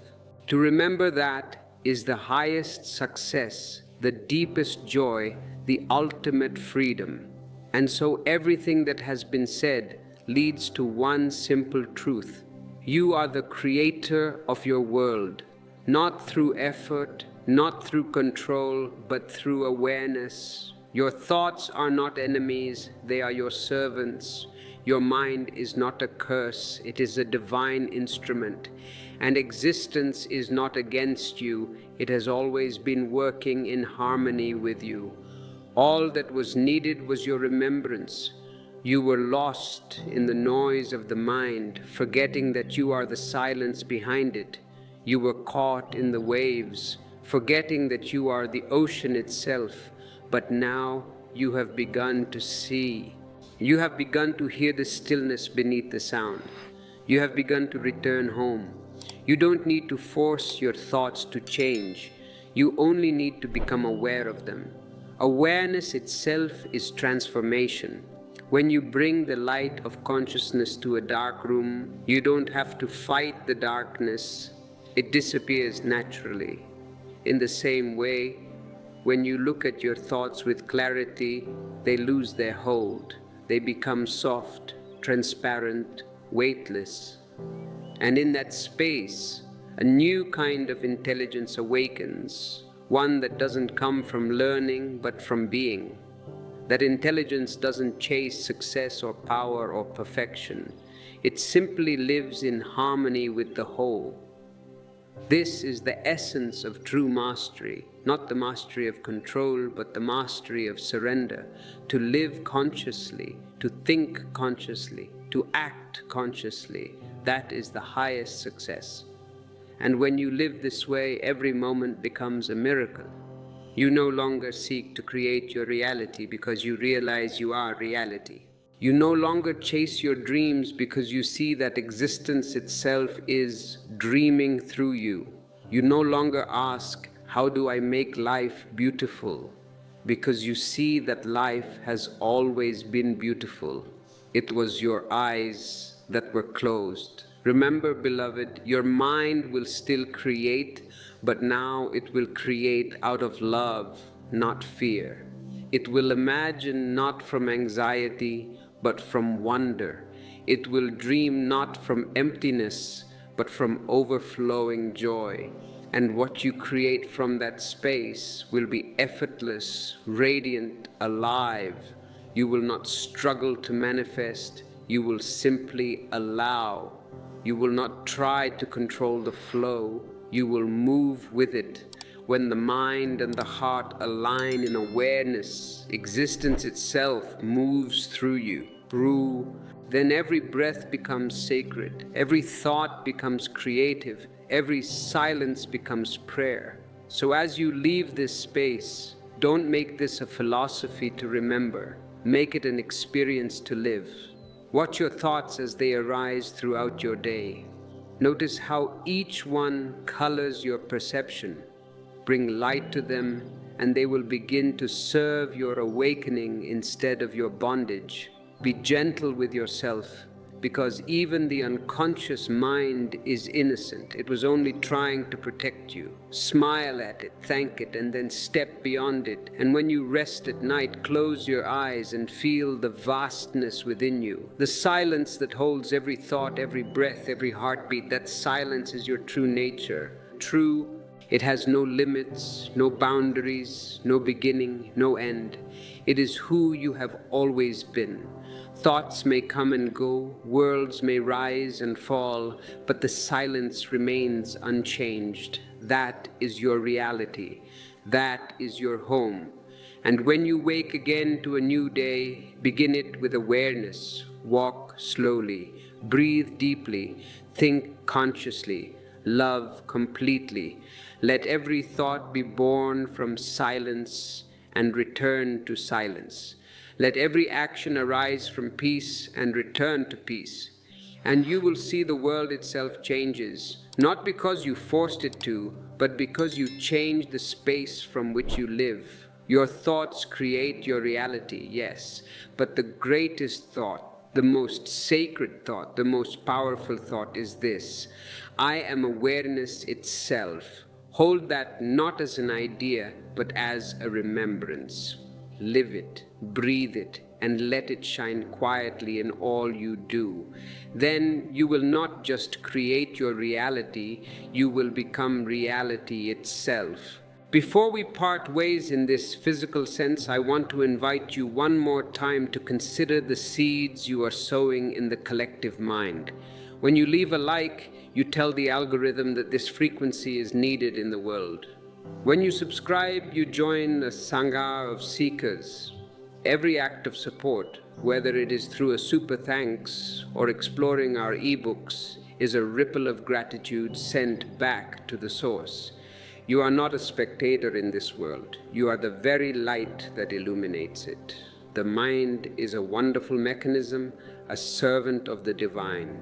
To remember that is the highest success, the deepest joy, the ultimate freedom. And so everything that has been said leads to one simple truth. You are the creator of your world, not through effort, not through control, but through awareness. Your thoughts are not enemies, they are your servants. Your mind is not a curse, it is a divine instrument. And existence is not against you, it has always been working in harmony with you. All that was needed was your remembrance. You were lost in the noise of the mind, forgetting that you are the silence behind it. You were caught in the waves, forgetting that you are the ocean itself. But now you have begun to see. You have begun to hear the stillness beneath the sound. You have begun to return home. You don't need to force your thoughts to change. You only need to become aware of them. Awareness itself is transformation. When you bring the light of consciousness to a dark room, you don't have to fight the darkness. It disappears naturally. In the same way, when you look at your thoughts with clarity, they lose their hold. They become soft, transparent, weightless. And in that space, a new kind of intelligence awakens, one that doesn't come from learning, but from being. That intelligence doesn't chase success or power or perfection. It simply lives in harmony with the whole. This is the essence of true mastery, not the mastery of control, but the mastery of surrender. To live consciously, to think consciously, to act consciously, that is the highest success. And when you live this way, every moment becomes a miracle. You no longer seek to create your reality because you realize you are reality. You no longer chase your dreams because you see that existence itself is dreaming through you. You no longer ask, how do I make life beautiful? Because you see that life has always been beautiful. It was your eyes that were closed. Remember, beloved, your mind will still create, but now it will create out of love, not fear. It will imagine not from anxiety, but from wonder. It will dream not from emptiness, but from overflowing joy. And what you create from that space will be effortless, radiant, alive. You will not struggle to manifest, you will simply allow. You will not try to control the flow, you will move with it. When the mind and the heart align in awareness, existence itself moves through you. Then every breath becomes sacred, every thought becomes creative, every silence becomes prayer. So as you leave this space, don't make this a philosophy to remember, make it an experience to live. Watch your thoughts as they arise throughout your day. Notice how each one colors your perception. Bring light to them, and they will begin to serve your awakening instead of your bondage. Be gentle with yourself, because even the unconscious mind is innocent. It was only trying to protect you. Smile at it, thank it, and then step beyond it. And when you rest at night, close your eyes and feel the vastness within you. The silence that holds every thought, every breath, every heartbeat. That silence is your true nature. True. It has no limits, no boundaries, no beginning, no end. It is who you have always been. Thoughts may come and go, worlds may rise and fall, but the silence remains unchanged. That is your reality. That is your home. And when you wake again to a new day, begin it with awareness. Walk slowly, breathe deeply, think consciously, love completely. Let every thought be born from silence and return to silence. Let every action arise from peace and return to peace. And you will see the world itself changes, not because you forced it to, but because you changed the space from which you live. Your thoughts create your reality, yes, but the greatest thought, the most sacred thought, the most powerful thought is this: I am awareness itself. Hold that not as an idea, but as a remembrance. Live it, breathe it, and let it shine quietly in all you do. Then you will not just create your reality, you will become reality itself. Before we part ways in this physical sense, I want to invite you one more time to consider the seeds you are sowing in the collective mind. When you leave a like, you tell the algorithm that this frequency is needed in the world. When you subscribe, you join a sangha of seekers. Every act of support, whether it is through a super thanks or exploring our ebooks, is a ripple of gratitude sent back to the source. You are not a spectator in this world. You are the very light that illuminates it. The mind is a wonderful mechanism, a servant of the divine.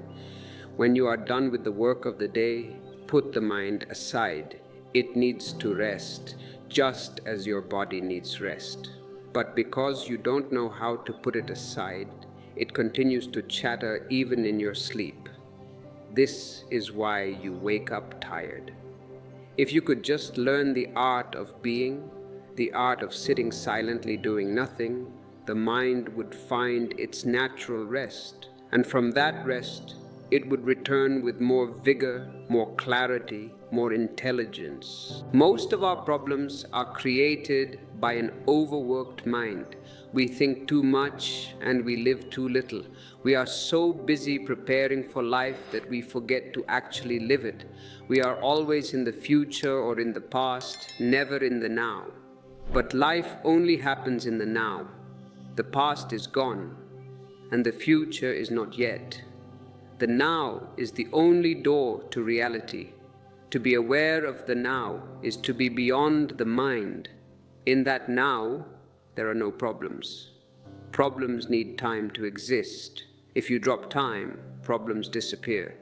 When you are done with the work of the day, put the mind aside. It needs to rest, just as your body needs rest. But because you don't know how to put it aside, it continues to chatter even in your sleep. This is why you wake up tired. If you could just learn the art of being, the art of sitting silently doing nothing, the mind would find its natural rest. And from that rest, it would return with more vigor, more clarity, more intelligence. Most of our problems are created by an overworked mind. We think too much and we live too little. We are so busy preparing for life that we forget to actually live it. We are always in the future or in the past, never in the now. But life only happens in the now. The past is gone, and the future is not yet. The now is the only door to reality. To be aware of the now is to be beyond the mind. In that now, there are no problems. Problems need time to exist. If you drop time, problems disappear.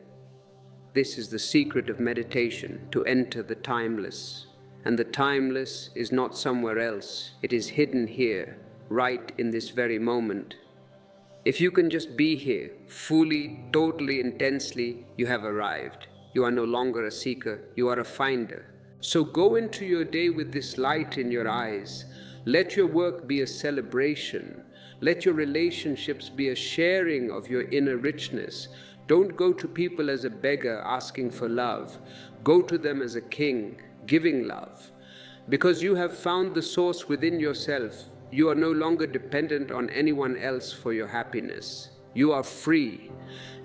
This is the secret of meditation, to enter the timeless. And the timeless is not somewhere else. It is hidden here, right in this very moment. If you can just be here, fully, totally, intensely, you have arrived. You are no longer a seeker, you are a finder. So go into your day with this light in your eyes. Let your work be a celebration. Let your relationships be a sharing of your inner richness. Don't go to people as a beggar asking for love. Go to them as a king, giving love. Because you have found the source within yourself, you are no longer dependent on anyone else for your happiness. You are free,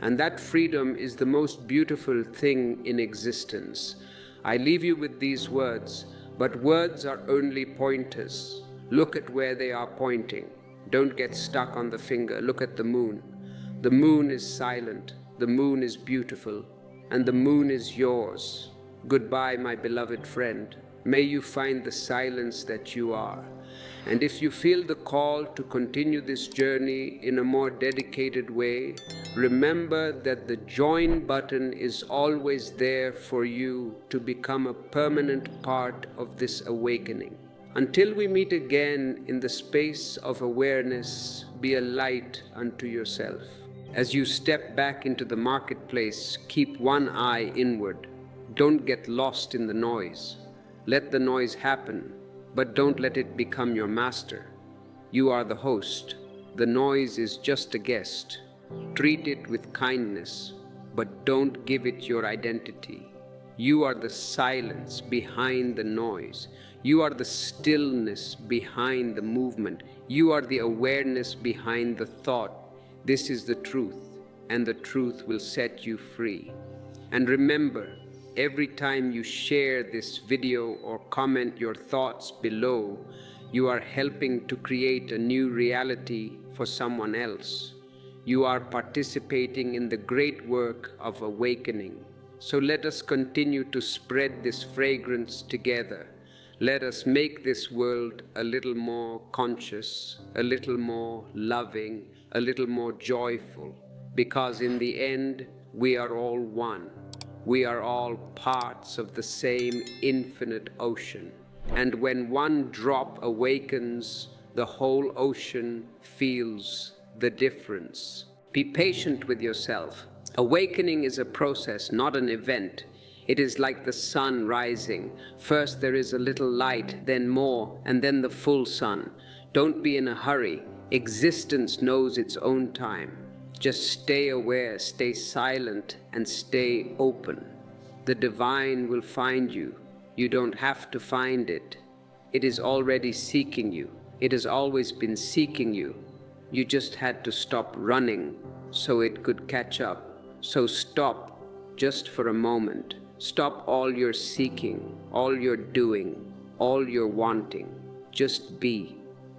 and that freedom is the most beautiful thing in existence. I leave you with these words, but words are only pointers. Look at where they are pointing. Don't get stuck on the finger. Look at the moon. The moon is silent, the moon is beautiful, and the moon is yours. Goodbye, my beloved friend. May you find the silence that you are. And if you feel the call to continue this journey in a more dedicated way, remember that the join button is always there for you to become a permanent part of this awakening. Until we meet again in the space of awareness, be a light unto yourself. As you step back into the marketplace, keep one eye inward. Don't get lost in the noise. Let the noise happen, but don't let it become your master. You are the host. The noise is just a guest. Treat it with kindness, but don't give it your identity. You are the silence behind the noise. You are the stillness behind the movement. You are the awareness behind the thought. This is the truth, and the truth will set you free. And remember, every time you share this video or comment your thoughts below, you are helping to create a new reality for someone else. You are participating in the great work of awakening. So let us continue to spread this fragrance together. Let us make this world a little more conscious, a little more loving, a little more joyful, because in the end, we are all one. We are all parts of the same infinite ocean. And when one drop awakens, the whole ocean feels the difference. Be patient with yourself. Awakening is a process, not an event. It is like the sun rising. First there is a little light, then more, and then the full sun. Don't be in a hurry. Existence knows its own time. Just stay aware, stay silent, and stay open. The divine will find you. You don't have to find it. It is already seeking you. It has always been seeking you. You just had to stop running so it could catch up. So stop just for a moment. Stop all your seeking, all your doing, all your wanting. Just be.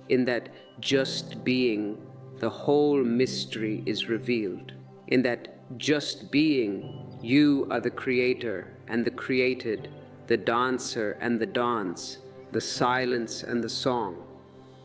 In that just being, the whole mystery is revealed. In that just being, you are the creator and the created, the dancer and the dance, the silence and the song.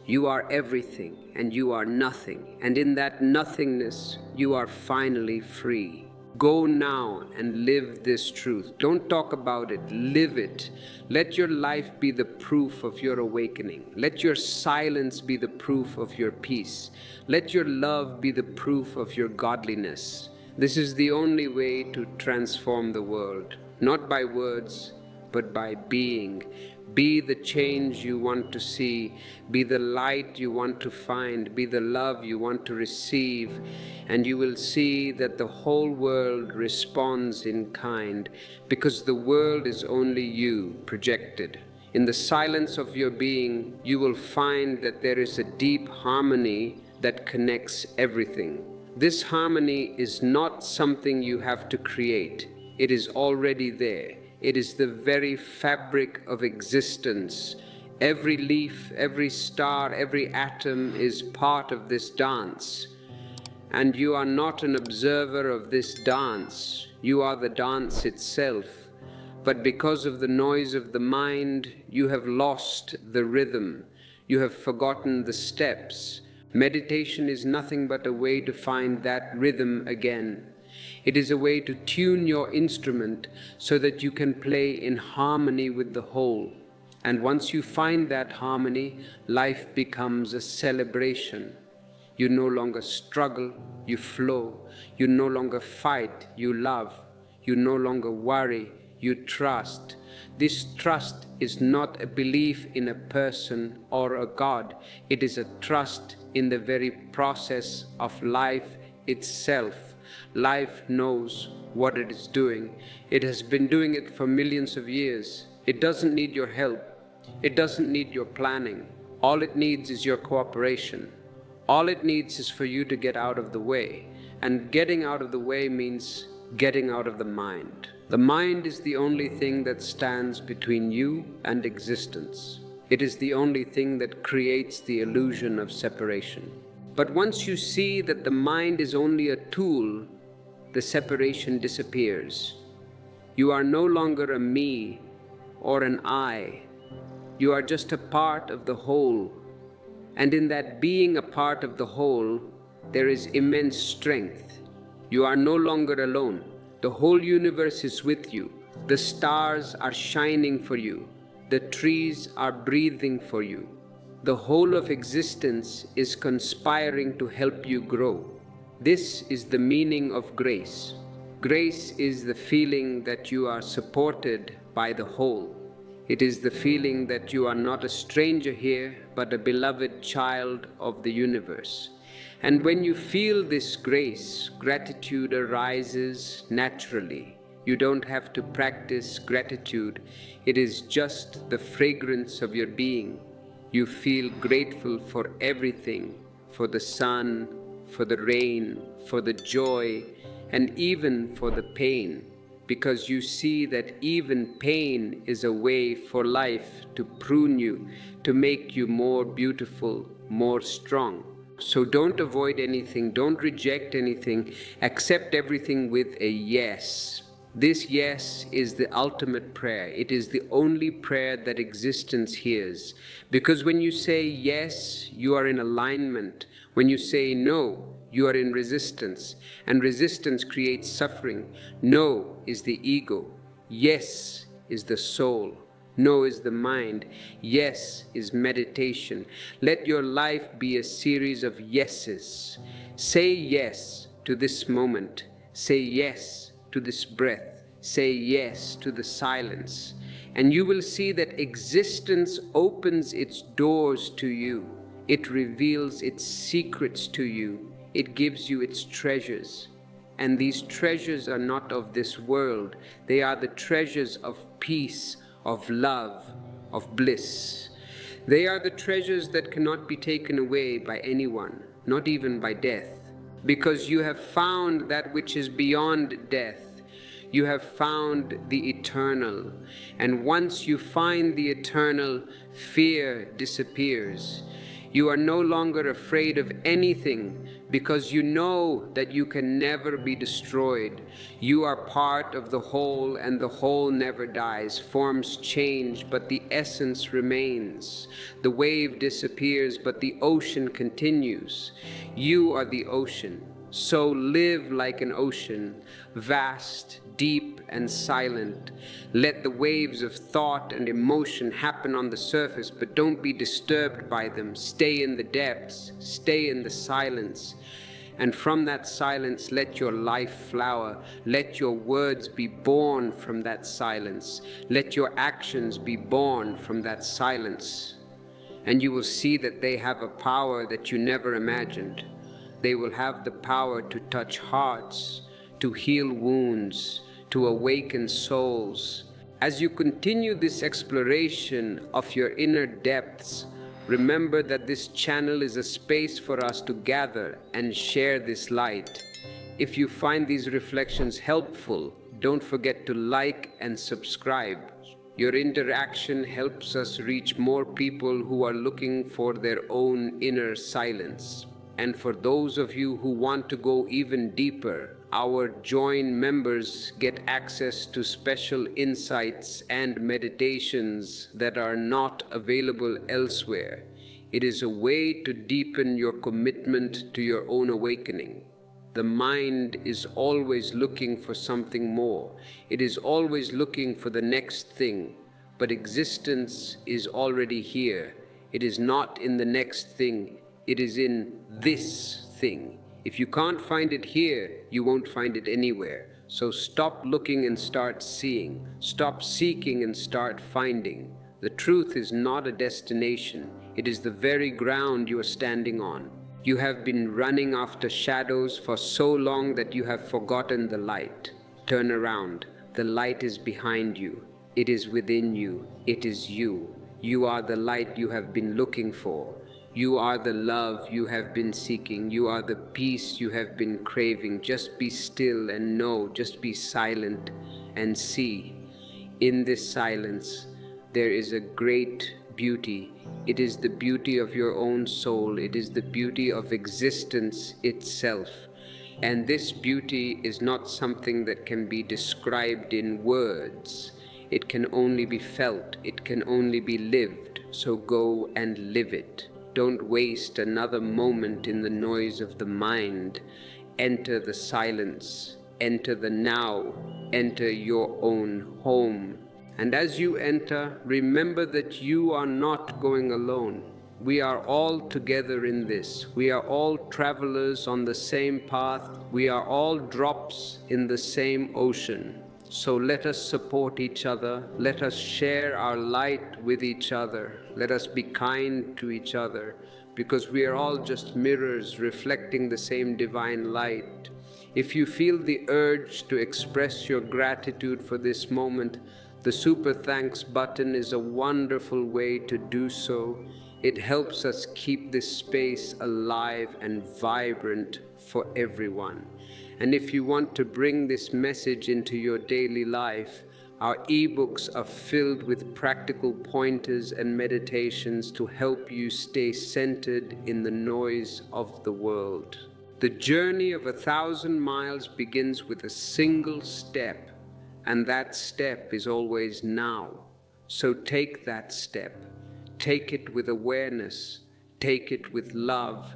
You are everything and you are nothing, and in that nothingness, you are finally free. Go now and live this truth. Don't talk about it, live it. Let your life be the proof of your awakening. Let your silence be the proof of your peace. Let your love be the proof of your godliness. This is the only way to transform the world, not by words, but by being. Be the change you want to see, be the light you want to find, be the love you want to receive, and you will see that the whole world responds in kind, because the world is only you projected. In the silence of your being, you will find that there is a deep harmony that connects everything. This harmony is not something you have to create. It is already there. It is the very fabric of existence. Every leaf, every star, every atom is part of this dance. And you are not an observer of this dance. You are the dance itself. But because of the noise of the mind, you have lost the rhythm. You have forgotten the steps. Meditation is nothing but a way to find that rhythm again. It is a way to tune your instrument so that you can play in harmony with the whole. And once you find that harmony, life becomes a celebration. You no longer struggle, you flow. You no longer fight, you love. You no longer worry, you trust. This trust is not a belief in a person or a God. It is a trust in the very process of life itself. Life knows what it is doing. It has been doing it for millions of years. It doesn't need your help. It doesn't need your planning. All it needs is your cooperation. All it needs is for you to get out of the way. And getting out of the way means getting out of the mind. The mind is the only thing that stands between you and existence. It is the only thing that creates the illusion of separation. But once you see that the mind is only a tool, the separation disappears. You are no longer a me or an I. You are just a part of the whole. And in that being a part of the whole, there is immense strength. You are no longer alone. The whole universe is with you. The stars are shining for you. The trees are breathing for you. The whole of existence is conspiring to help you grow. This is the meaning of grace. Grace is the feeling that you are supported by the whole. It is the feeling that you are not a stranger here, but a beloved child of the universe. And when you feel this grace, gratitude arises naturally. You don't have to practice gratitude. It is just the fragrance of your being. You feel grateful for everything, for the sun, for the rain, for the joy, and even for the pain, because you see that even pain is a way for life to prune you, to make you more beautiful, more strong. So don't avoid anything, don't reject anything, accept everything with a yes. This yes is the ultimate prayer. It is the only prayer that existence hears. Because when you say yes, you are in alignment. When you say no, you are in resistance. And resistance creates suffering. No is the ego. Yes is the soul. No is the mind. Yes is meditation. Let your life be a series of yeses. Say yes to this moment. Say yes to this breath. Say yes to the silence. And you will see that existence opens its doors to you. It reveals its secrets to you. It gives you its treasures. And these treasures are not of this world. They are the treasures of peace, of love, of bliss. They are the treasures that cannot be taken away by anyone, not even by death. Because you have found that which is beyond death. You have found the eternal. And once you find the eternal, fear disappears. You are no longer afraid of anything because you know that you can never be destroyed. You are part of the whole, and the whole never dies. Forms change, but the essence remains. The wave disappears, but the ocean continues. You are the ocean. So live like an ocean, vast, deep, and silent. Let the waves of thought and emotion happen on the surface, but don't be disturbed by them. Stay in the depths, stay in the silence. And from that silence, let your life flower. Let your words be born from that silence. Let your actions be born from that silence. And you will see that they have a power that you never imagined. They will have the power to touch hearts, to heal wounds, to awaken souls. As you continue this exploration of your inner depths, remember that this channel is a space for us to gather and share this light. If you find these reflections helpful, don't forget to like and subscribe. Your interaction helps us reach more people who are looking for their own inner silence. And for those of you who want to go even deeper, our join members get access to special insights and meditations that are not available elsewhere. It is a way to deepen your commitment to your own awakening. The mind is always looking for something more. It is always looking for the next thing. But existence is already here. It is not in the next thing. It is in this thing. If you can't find it here, you won't find it anywhere. So stop looking and start seeing. Stop seeking and start finding. The truth is not a destination. It is the very ground you are standing on. You have been running after shadows for so long that you have forgotten the light. Turn around. The light is behind you. It is within you. It is you. You are the light you have been looking for. You are the love you have been seeking. You are the peace you have been craving. Just be still and know. Just be silent and see. In this silence, there is a great beauty. It is the beauty of your own soul. It is the beauty of existence itself. And this beauty is not something that can be described in words. It can only be felt. It can only be lived. So go and live it. Don't waste another moment in the noise of the mind. Enter the silence. Enter the now. Enter your own home. And as you enter, remember that you are not going alone. We are all together in this. We are all travelers on the same path. We are all drops in the same ocean. So let us support each other. Let us share our light with each other. Let us be kind to each other, because we are all just mirrors reflecting the same divine light. If you feel the urge to express your gratitude for this moment, the Super Thanks button is a wonderful way to do so. It helps us keep this space alive and vibrant for everyone. And if you want to bring this message into your daily life, our ebooks are filled with practical pointers and meditations to help you stay centered in the noise of the world. The journey of 1,000 miles begins with a single step. And that step is always now. So take that step. Take it with awareness. Take it with love.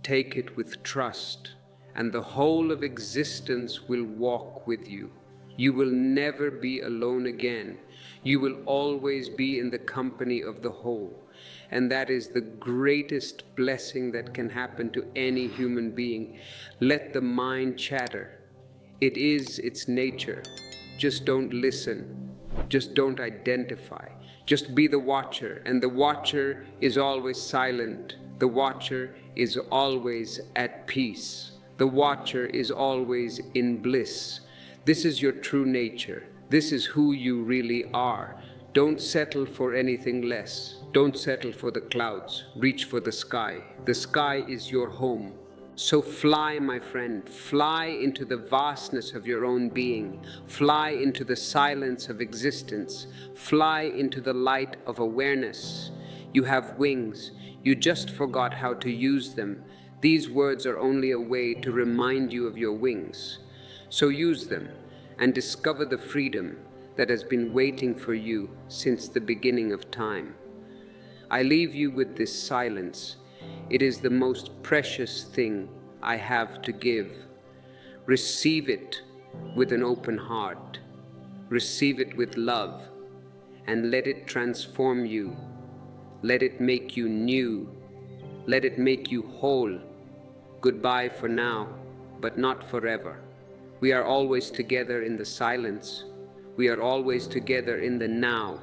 Take it with trust. And the whole of existence will walk with you. You will never be alone again. You will always be in the company of the whole. And that is the greatest blessing that can happen to any human being. Let the mind chatter. It is its nature. Just don't listen. Just don't identify. Just be the watcher, and the watcher is always silent. The watcher is always at peace. The watcher is always in bliss. This is your true nature. This is who you really are. Don't settle for anything less. Don't settle for the clouds. Reach for the sky. The sky is your home. So fly, my friend, fly into the vastness of your own being. Fly into the silence of existence. Fly into the light of awareness. You have wings. You just forgot how to use them. These words are only a way to remind you of your wings. So use them and discover the freedom that has been waiting for you since the beginning of time. I leave you with this silence. It is the most precious thing I have to give. Receive it with an open heart. Receive it with love, and let it transform you. Let it make you new. Let it make you whole. Goodbye for now, but not forever. We are always together in the silence. We are always together in the now.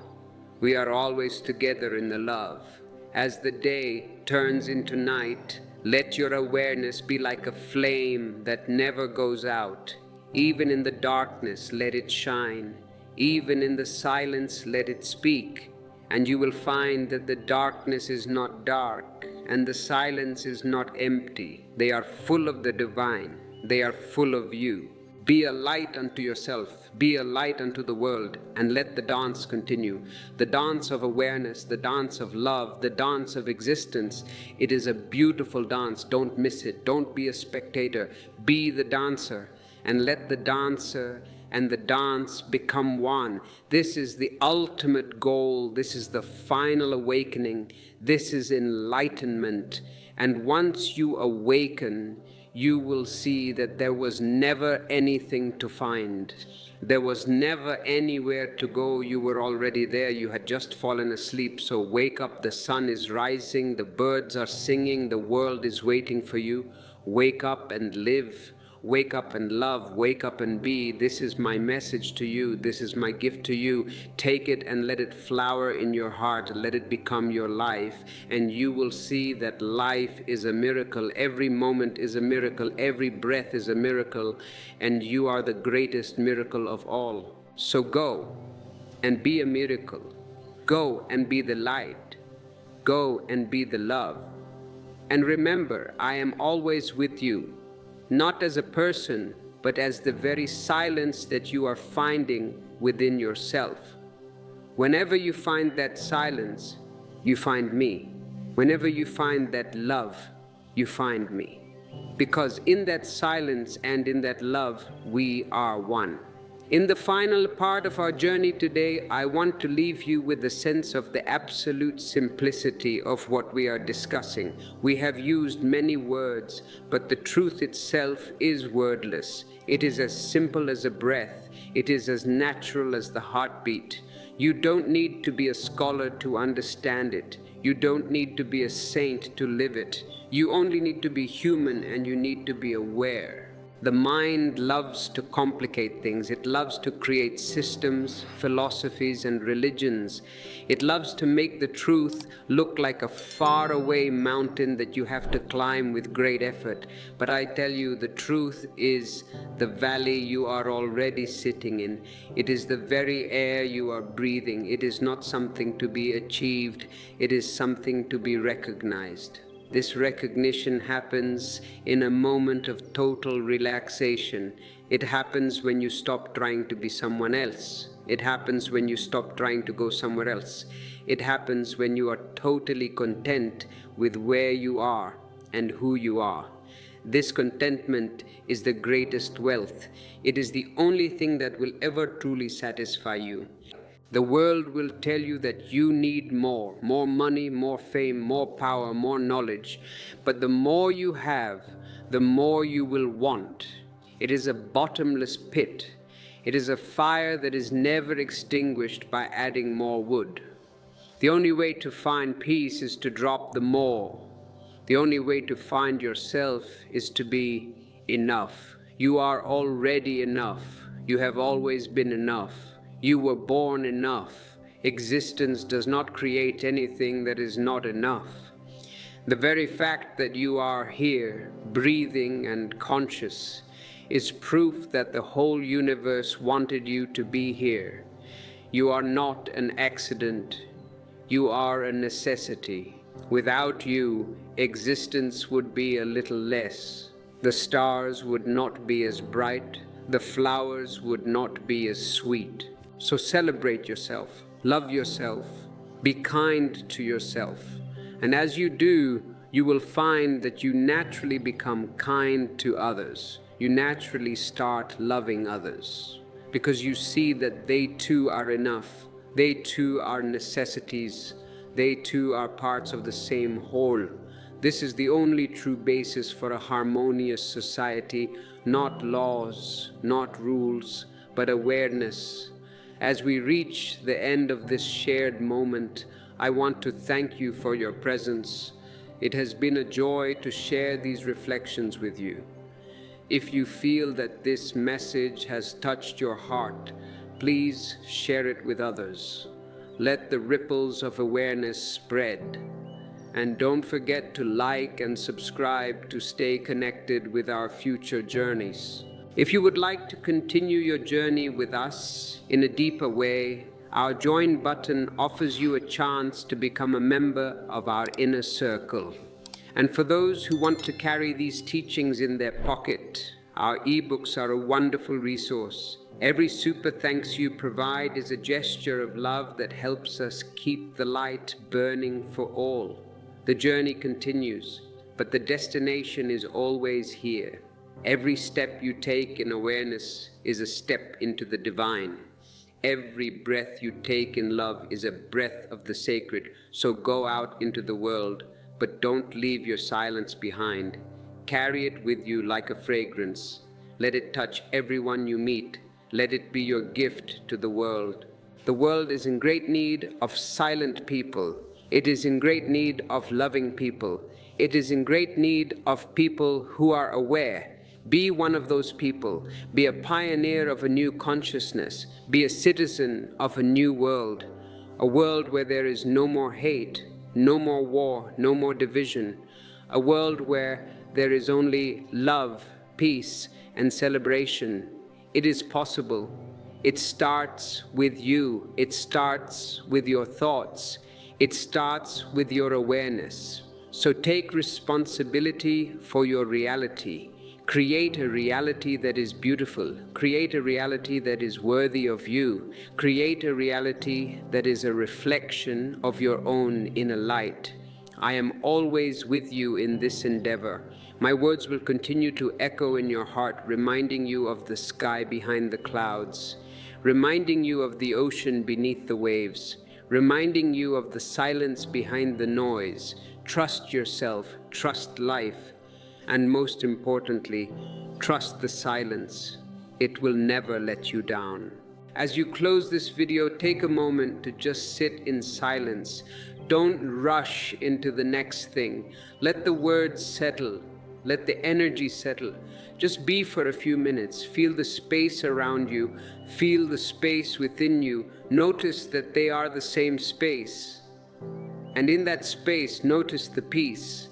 We are always together in the love. As the day turns into night, let your awareness be like a flame that never goes out. Even in the darkness, let it shine. Even in the silence, let it speak. And you will find that the darkness is not dark, and the silence is not empty. They are full of the divine. They are full of you. Be a light unto yourself, be a light unto the world, and let the dance continue. The dance of awareness, the dance of love, the dance of existence. It is a beautiful dance. Don't miss it. Don't be a spectator. Be the dancer, and let the dancer and the dance become one. This is the ultimate goal. This is the final awakening. This is enlightenment. And once you awaken, you will see that there was never anything to find. There was never anywhere to go. You were already there. You had just fallen asleep. So wake up. The sun is rising. The birds are singing. The world is waiting for you. Wake up and live. Wake up and love. Wake up and be. This is my message to you. This is my gift to you. Take it and let it flower in your heart. Let it become your life. And you will see that life is a miracle. Every moment is a miracle. Every breath is a miracle. And you are the greatest miracle of all. So go and be a miracle. Go and be the light. Go and be the love. And remember, I am always with you. Not as a person, but as the very silence that you are finding within yourself. Whenever you find that silence, you find me. Whenever you find that love, you find me. Because in that silence and in that love, we are one. In the final part of our journey today, I want to leave you with the sense of the absolute simplicity of what we are discussing. We have used many words, but the truth itself is wordless. It is as simple as a breath. It is as natural as the heartbeat. You don't need to be a scholar to understand it. You don't need to be a saint to live it. You only need to be human, and you need to be aware. The mind loves to complicate things. It loves to create systems, philosophies, and religions. It loves to make the truth look like a faraway mountain that you have to climb with great effort. But I tell you, the truth is the valley you are already sitting in. It is the very air you are breathing. It is not something to be achieved. It is something to be recognized. This recognition happens in a moment of total relaxation. It happens when you stop trying to be someone else. It happens when you stop trying to go somewhere else. It happens when you are totally content with where you are and who you are. This contentment is the greatest wealth. It is the only thing that will ever truly satisfy you. The world will tell you that you need more money, more fame, more power, more knowledge. But the more you have, the more you will want. It is a bottomless pit. It is a fire that is never extinguished by adding more wood. The only way to find peace is to drop the more. The only way to find yourself is to be enough. You are already enough. You have always been enough. You were born enough. Existence does not create anything that is not enough. The very fact that you are here, breathing and conscious, is proof that the whole universe wanted you to be here. You are not an accident. You are a necessity. Without you, existence would be a little less. The stars would not be as bright. The flowers would not be as sweet. So celebrate yourself, love yourself, be kind to yourself. And as you do, you will find that you naturally become kind to others. You naturally start loving others because you see that they too are enough. They too are necessities. They too are parts of the same whole. This is the only true basis for a harmonious society, not laws, not rules, but awareness. As we reach the end of this shared moment, I want to thank you for your presence. It has been a joy to share these reflections with you. If you feel that this message has touched your heart, please share it with others. Let the ripples of awareness spread. And don't forget to like and subscribe to stay connected with our future journeys. If you would like to continue your journey with us in a deeper way, our join button offers you a chance to become a member of our inner circle. And for those who want to carry these teachings in their pocket, our ebooks are a wonderful resource. Every super thanks you provide is a gesture of love that helps us keep the light burning for all. The journey continues, but the destination is always here. Every step you take in awareness is a step into the divine. Every breath you take in love is a breath of the sacred. So go out into the world, but don't leave your silence behind. Carry it with you like a fragrance. Let it touch everyone you meet. Let it be your gift to the world. The world is in great need of silent people. It is in great need of loving people. It is in great need of people who are aware. Be one of those people. Be a pioneer of a new consciousness. Be a citizen of a new world. A world where there is no more hate, no more war, no more division. A world where there is only love, peace, and celebration. It is possible. It starts with you. It starts with your thoughts. It starts with your awareness. So take responsibility for your reality. Create a reality that is beautiful. Create a reality that is worthy of you. Create a reality that is a reflection of your own inner light. I am always with you in this endeavor. My words will continue to echo in your heart, reminding you of the sky behind the clouds, reminding you of the ocean beneath the waves, reminding you of the silence behind the noise. Trust yourself, trust life, and most importantly, trust the silence. It will never let you down. As you close this video, take a moment to just sit in silence. Don't rush into the next thing. Let the words settle. Let the energy settle. Just be for a few minutes. Feel the space around you. Feel the space within you. Notice that they are the same space. And in that space, notice the peace.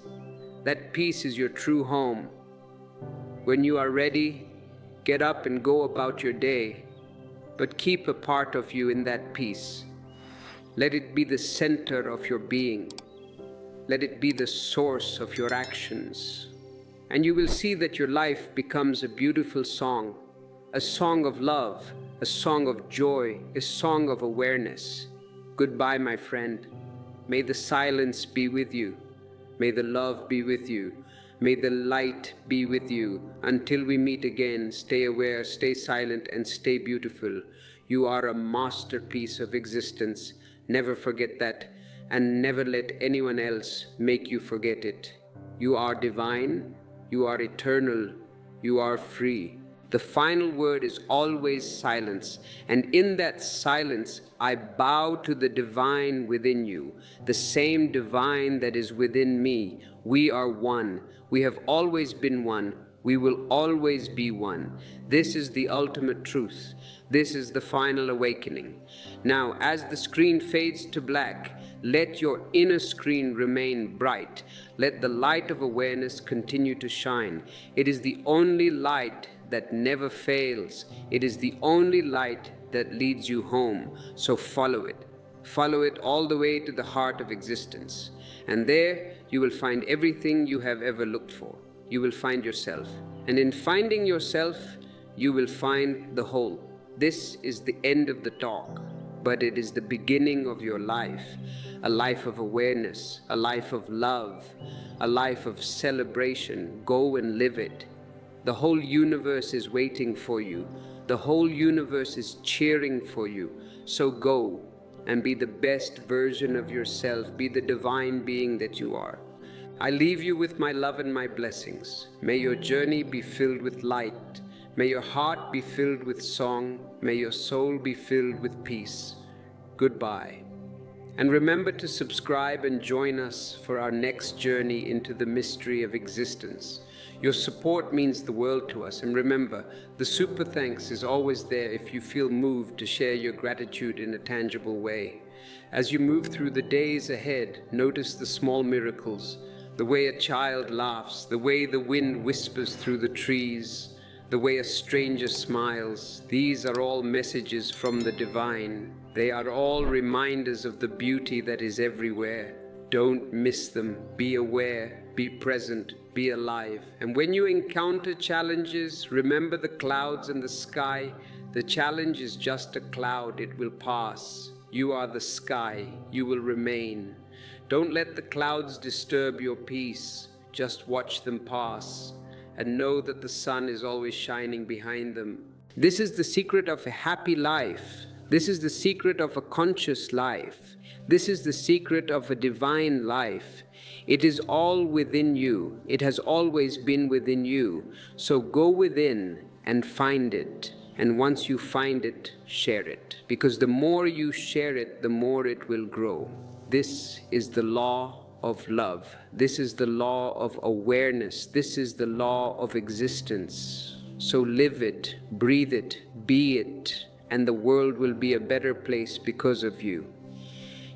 That peace is your true home. When you are ready, get up and go about your day, but keep a part of you in that peace. Let it be the center of your being. Let it be the source of your actions. And you will see that your life becomes a beautiful song, a song of love, a song of joy, a song of awareness. Goodbye, my friend. May the silence be with you. May the love be with you. May the light be with you. Until we meet again, stay aware, stay silent, and stay beautiful. You are a masterpiece of existence. Never forget that, and never let anyone else make you forget it. You are divine, you are eternal, you are free. The final word is always silence, and in that silence, I bow to the divine within you, the same divine that is within me. We are one. We have always been one. We will always be one. This is the ultimate truth. This is the final awakening. Now, as the screen fades to black, let your inner screen remain bright. Let the light of awareness continue to shine. It is the only light that never fails. It is the only light that leads you home. So follow it. Follow it all the way to the heart of existence. And there you will find everything you have ever looked for. You will find yourself. And in finding yourself, you will find the whole. This is the end of the talk, but it is the beginning of your life. A life of awareness, a life of love, a life of celebration. Go and live it. The whole universe is waiting for you. The whole universe is cheering for you. So go and be the best version of yourself. Be the divine being that you are. I leave you with my love and my blessings. May your journey be filled with light. May your heart be filled with song. May your soul be filled with peace. Goodbye. And remember to subscribe and join us for our next journey into the mystery of existence. Your support means the world to us. And remember, the super thanks is always there if you feel moved to share your gratitude in a tangible way. As you move through the days ahead, notice the small miracles, the way a child laughs, the way the wind whispers through the trees, the way a stranger smiles. These are all messages from the divine. They are all reminders of the beauty that is everywhere. Don't miss them. Be aware, be present, be alive. And when you encounter challenges, remember the clouds and the sky. The challenge is just a cloud. It will pass. You are the sky. You will remain. Don't let the clouds disturb your peace. Just watch them pass. and know that the sun is always shining behind them. This is the secret of a happy life. This is the secret of a conscious life. This is the secret of a divine life. It is all within you. It has always been within you. So go within and find it. And once you find it, share it. Because the more you share it, the more it will grow. This is the law of love. This is the law of awareness. This is the law of existence. So live it, breathe it, be it, and the world will be a better place because of you.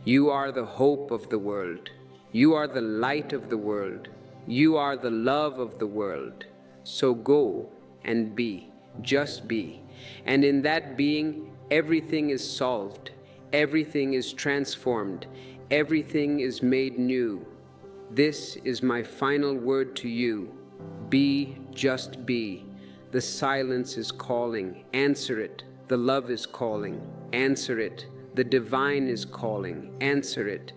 You are the hope of the world. You are the light of the world. You are the love of the world. So go and be, just be. And in that being, everything is solved. Everything is transformed. Everything is made new. This is my final word to you. Be, just be. The silence is calling. Answer it. The love is calling. Answer it. The divine is calling. Answer it.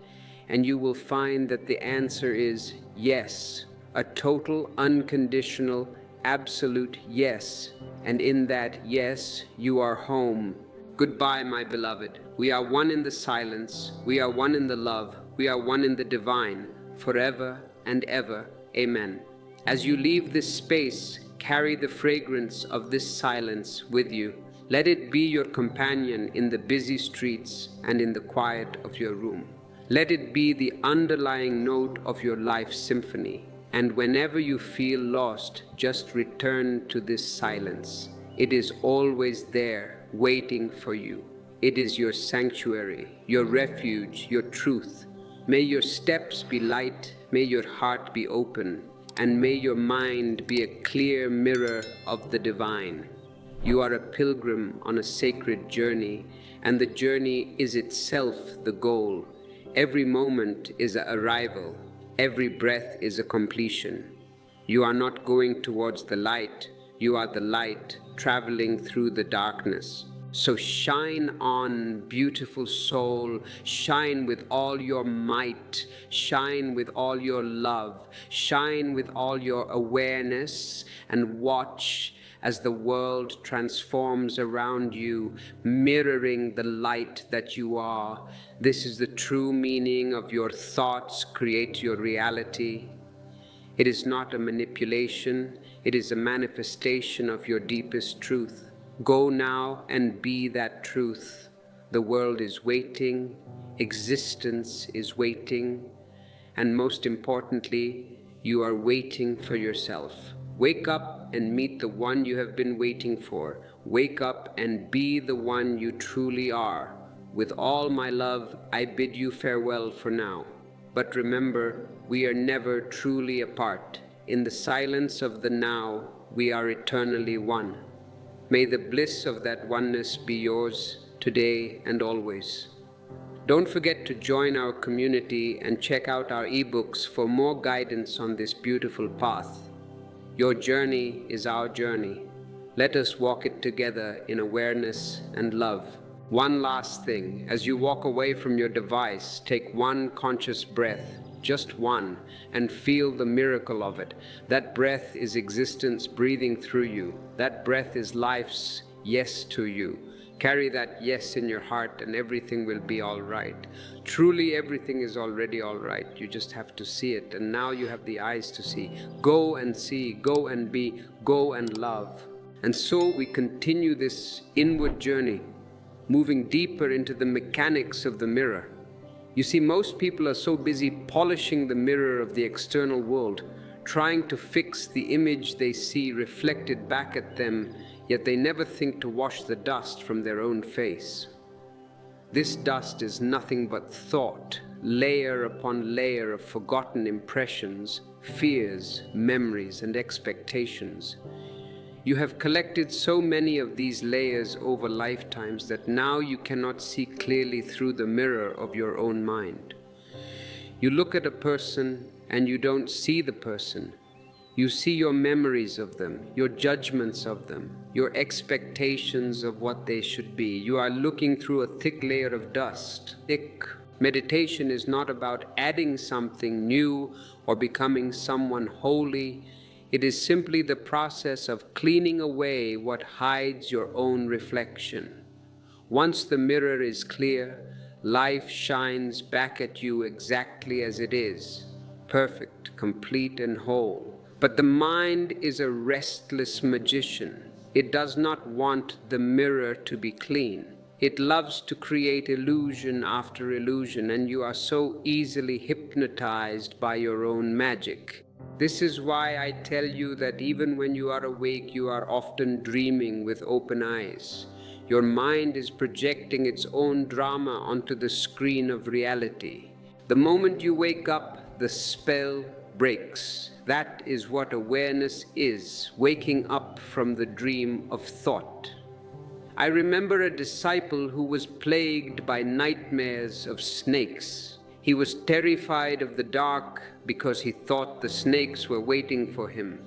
And you will find that the answer is yes. A total, unconditional, absolute yes. And in that yes, you are home. Goodbye, my beloved. We are one in the silence. We are one in the love. We are one in the divine. Forever and ever. Amen. As you leave this space, carry the fragrance of this silence with you. Let it be your companion in the busy streets and in the quiet of your room. Let it be the underlying note of your life's symphony. And whenever you feel lost, just return to this silence. It is always there, waiting for you. It is your sanctuary, your refuge, your truth. May your steps be light, may your heart be open, and may your mind be a clear mirror of the divine. You are a pilgrim on a sacred journey, and the journey is itself the goal. Every moment is an arrival. Every breath is a completion. You are not going towards the light. You are the light traveling through the darkness. So shine on, beautiful soul. Shine with all your might. Shine with all your love. Shine with all your awareness, and watch as the world transforms around you, mirroring the light that you are. This is the true meaning of your thoughts create your reality. It is not a manipulation, it is a manifestation of your deepest truth. Go now and be that truth. The world is waiting, existence is waiting, and most importantly, you are waiting for yourself. Wake up and meet the one you have been waiting for. Wake up and be the one you truly are. With all my love, I bid you farewell for now. But remember, we are never truly apart. In the silence of the now, we are eternally one. May the bliss of that oneness be yours today and always. Don't forget to join our community and check out our ebooks for more guidance on this beautiful path. Your journey is our journey. Let us walk it together in awareness and love. One last thing, as you walk away from your device, take one conscious breath, just one, and feel the miracle of it. That breath is existence breathing through you. That breath is life's yes to you. Carry that yes in your heart and everything will be all right. Truly everything is already all right. You just have to see it, and now you have the eyes to see. Go and see, go and be, go and love. And so we continue this inward journey, moving deeper into the mechanics of the mirror. You see, most people are so busy polishing the mirror of the external world, trying to fix the image they see reflected back at them, yet they never think to wash the dust from their own face. This dust is nothing but thought, layer upon layer of forgotten impressions, fears, memories, and expectations. You have collected so many of these layers over lifetimes that now you cannot see clearly through the mirror of your own mind. You look at a person and you don't see the person. You see your memories of them, your judgments of them, your expectations of what they should be. You are looking through a thick layer of dust. Thick. Meditation is not about adding something new or becoming someone holy. It is simply the process of cleaning away what hides your own reflection. Once the mirror is clear, life shines back at you exactly as it is, perfect, complete, and whole. But the mind is a restless magician. It does not want the mirror to be clean. It loves to create illusion after illusion, and you are so easily hypnotized by your own magic. This is why I tell you that even when you are awake, you are often dreaming with open eyes. Your mind is projecting its own drama onto the screen of reality. The moment you wake up, the spell breaks. That is what awareness is, waking up from the dream of thought. I remember a disciple who was plagued by nightmares of snakes. He was terrified of the dark because he thought the snakes were waiting for him.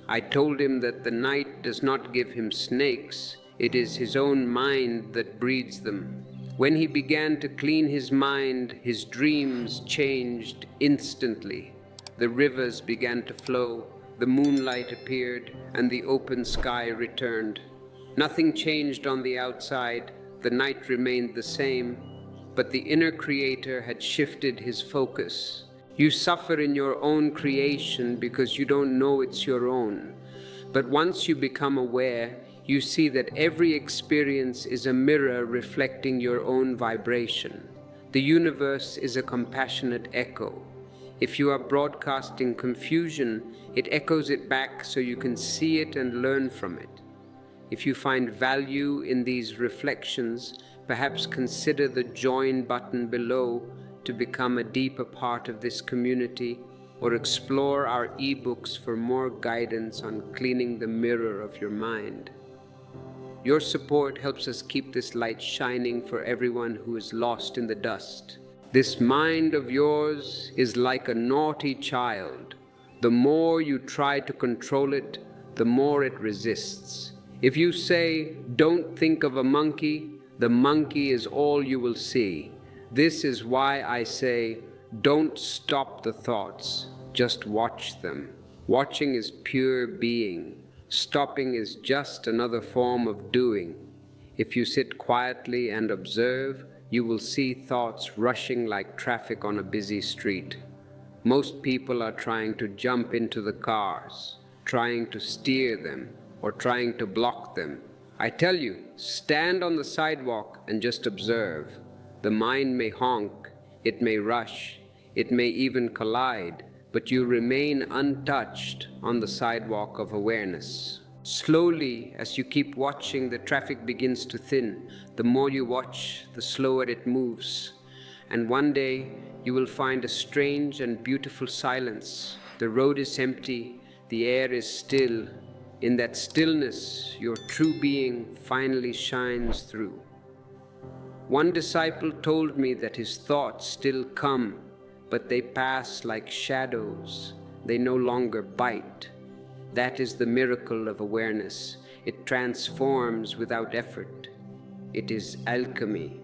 I told him that the night does not give him snakes. It is his own mind that breeds them. When he began to clean his mind, his dreams changed instantly. The rivers began to flow, the moonlight appeared, and the open sky returned. Nothing changed on the outside, the night remained the same, but the inner creator had shifted his focus. You suffer in your own creation because you don't know it's your own. But once you become aware, you see that every experience is a mirror reflecting your own vibration. The universe is a compassionate echo. If you are broadcasting confusion, it echoes it back so you can see it and learn from it. If you find value in these reflections, perhaps consider the join button below to become a deeper part of this community, or explore our ebooks for more guidance on cleaning the mirror of your mind. Your support helps us keep this light shining for everyone who is lost in the dust. This mind of yours is like a naughty child. The more you try to control it, the more it resists. If you say, "Don't think of a monkey," the monkey is all you will see. This is why I say, don't stop the thoughts, just watch them. Watching is pure being. Stopping is just another form of doing. If you sit quietly and observe, you will see thoughts rushing like traffic on a busy street. Most people are trying to jump into the cars, trying to steer them, or trying to block them. I tell you, stand on the sidewalk and just observe. The mind may honk, it may rush, it may even collide, but you remain untouched on the sidewalk of awareness. Slowly, as you keep watching, the traffic begins to thin. The more you watch, the slower it moves. And one day, you will find a strange and beautiful silence. The road is empty, the air is still. In that stillness, your true being finally shines through. One disciple told me that his thoughts still come, but they pass like shadows. They no longer bite. That is the miracle of awareness. It transforms without effort. It is alchemy.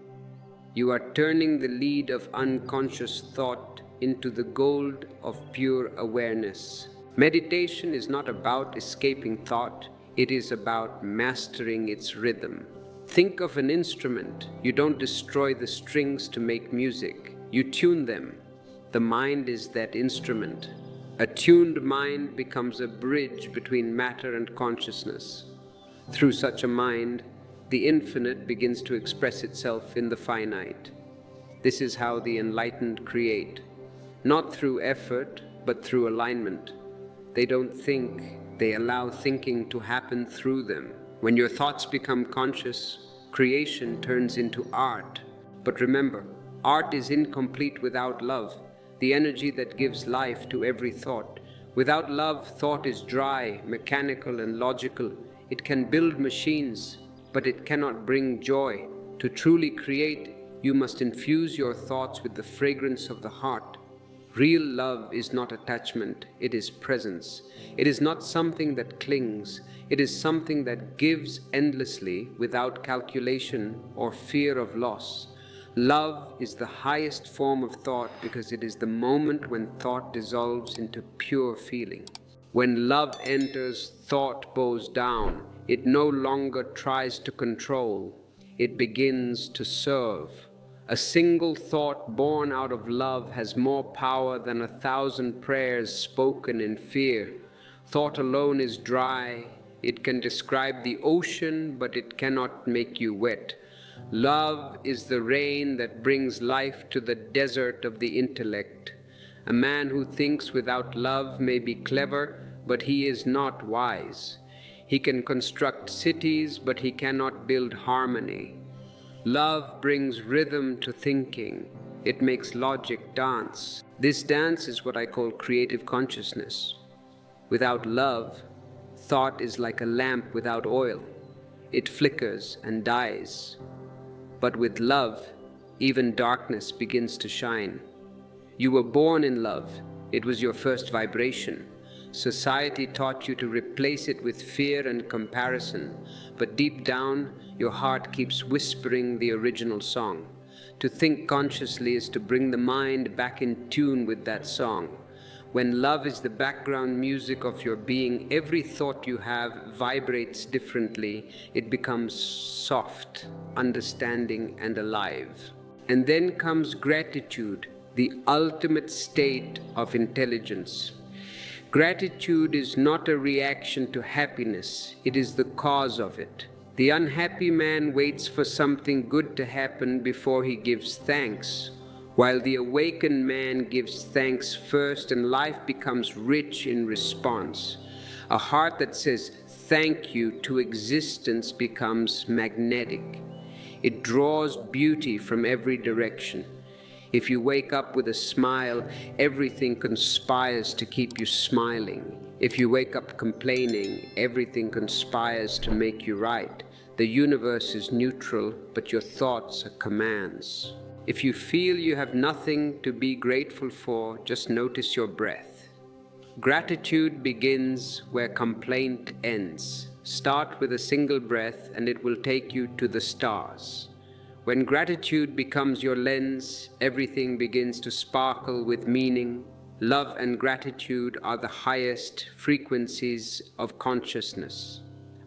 You are turning the lead of unconscious thought into the gold of pure awareness. Meditation is not about escaping thought, it is about mastering its rhythm. Think of an instrument. You don't destroy the strings to make music, you tune them. The mind is that instrument. A tuned mind becomes a bridge between matter and consciousness. Through such a mind, the infinite begins to express itself in the finite. This is how the enlightened create, not through effort, but through alignment. They don't think, they allow thinking to happen through them. When your thoughts become conscious, creation turns into art. But remember, art is incomplete without love, the energy that gives life to every thought. Without love, thought is dry, mechanical, and logical. It can build machines, but it cannot bring joy. To truly create, you must infuse your thoughts with the fragrance of the heart. Real love is not attachment, it is presence. It is not something that clings, it is something that gives endlessly without calculation or fear of loss. Love is the highest form of thought because it is the moment when thought dissolves into pure feeling. When love enters, thought bows down. It no longer tries to control. It begins to serve. A single thought born out of love has more power than 1,000 prayers spoken in fear. Thought alone is dry. It can describe the ocean, but it cannot make you wet. Love is the rain that brings life to the desert of the intellect. A man who thinks without love may be clever, but he is not wise. He can construct cities, but he cannot build harmony. Love brings rhythm to thinking. It makes logic dance. This dance is what I call creative consciousness. Without love, thought is like a lamp without oil. It flickers and dies. But with love, even darkness begins to shine. You were born in love. It was your first vibration. Society taught you to replace it with fear and comparison, but deep down, your heart keeps whispering the original song. To think consciously is to bring the mind back in tune with that song. When love is the background music of your being, every thought you have vibrates differently. It becomes soft, understanding, and alive. And then comes gratitude, the ultimate state of intelligence. Gratitude is not a reaction to happiness, it is the cause of it. The unhappy man waits for something good to happen before he gives thanks, while the awakened man gives thanks first, and life becomes rich in response. A heart that says thank you to existence becomes magnetic. It draws beauty from every direction. If you wake up with a smile, everything conspires to keep you smiling. If you wake up complaining, everything conspires to make you right. The universe is neutral, but your thoughts are commands. If you feel you have nothing to be grateful for, just notice your breath. Gratitude begins where complaint ends. Start with a single breath and it will take you to the stars. When gratitude becomes your lens, everything begins to sparkle with meaning. Love and gratitude are the highest frequencies of consciousness.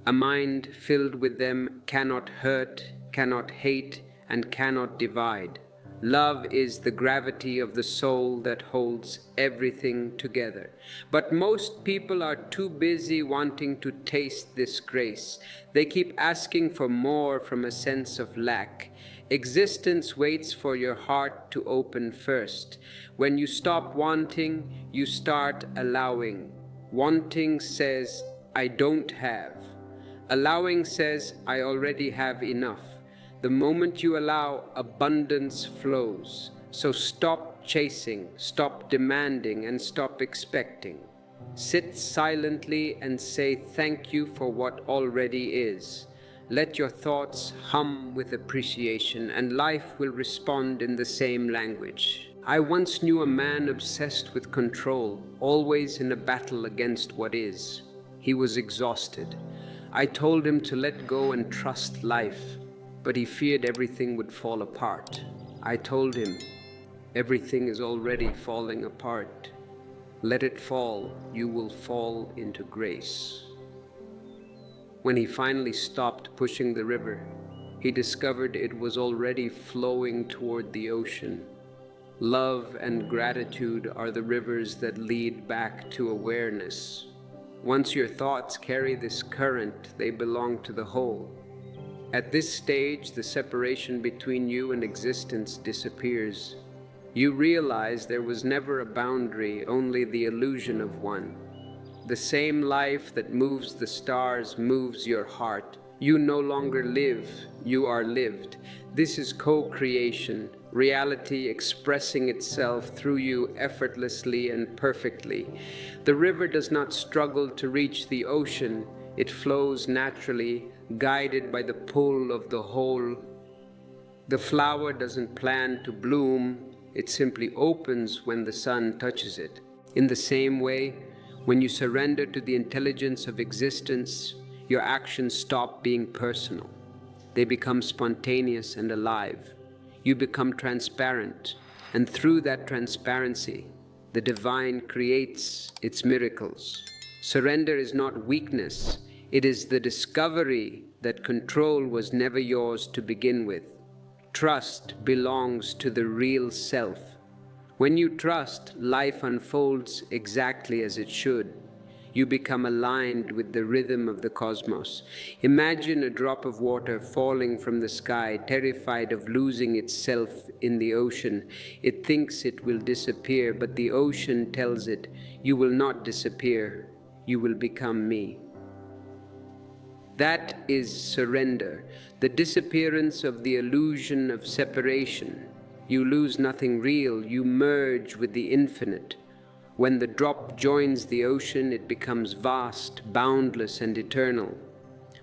A mind filled with them cannot hurt, cannot hate, and cannot divide. Love is the gravity of the soul that holds everything together. But most people are too busy wanting to taste this grace. They keep asking for more from a sense of lack. Existence waits for your heart to open first. When you stop wanting, you start allowing. Wanting says, I don't have. Allowing says, I already have enough. The moment you allow, abundance flows. So stop chasing, stop demanding, and stop expecting. Sit silently and say thank you for what already is. Let your thoughts hum with appreciation, and life will respond in the same language. I once knew a man obsessed with control, always in a battle against what is. He was exhausted. I told him to let go and trust life, but he feared everything would fall apart. I told him, everything is already falling apart. Let it fall, you will fall into grace. When he finally stopped pushing the river, he discovered it was already flowing toward the ocean. Love and gratitude are the rivers that lead back to awareness. Once your thoughts carry this current, they belong to the whole. At this stage, the separation between you and existence disappears. You realize there was never a boundary, only the illusion of one. The same life that moves the stars moves your heart. You no longer live, you are lived. This is co-creation, reality expressing itself through you effortlessly and perfectly. The river does not struggle to reach the ocean. It flows naturally, guided by the pull of the whole. The flower doesn't plan to bloom, it simply opens when the sun touches it. In the same way, when you surrender to the intelligence of existence, your actions stop being personal. They become spontaneous and alive. You become transparent, and through that transparency, the divine creates its miracles. Surrender is not weakness, it is the discovery that control was never yours to begin with. Trust belongs to the real self. When you trust, life unfolds exactly as it should. You become aligned with the rhythm of the cosmos. Imagine a drop of water falling from the sky, terrified of losing itself in the ocean. It thinks it will disappear, but the ocean tells it, "You will not disappear, you will become me." That is surrender, the disappearance of the illusion of separation. You lose nothing real, you merge with the infinite. When the drop joins the ocean, it becomes vast, boundless, and eternal.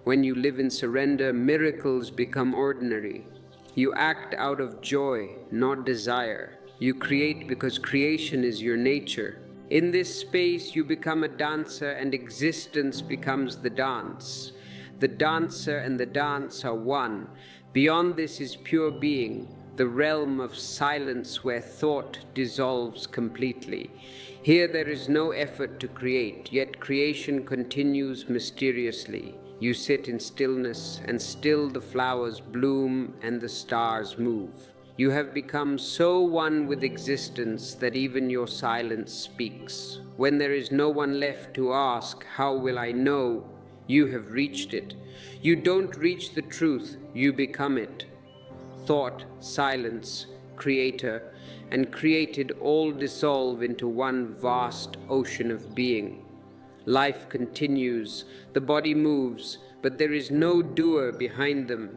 When you live in surrender, miracles become ordinary. You act out of joy, not desire. You create because creation is your nature. In this space, you become a dancer, and existence becomes the dance. The dancer and the dance are one. Beyond this is pure being, the realm of silence where thought dissolves completely. Here there is no effort to create, yet creation continues mysteriously. You sit in stillness, and still the flowers bloom and the stars move. You have become so one with existence that even your silence speaks. When there is no one left to ask, "How will I know?" you have reached it. You don't reach the truth, you become it. Thought, silence, creator, and created all dissolve into one vast ocean of being. Life continues, the body moves, but there is no doer behind them.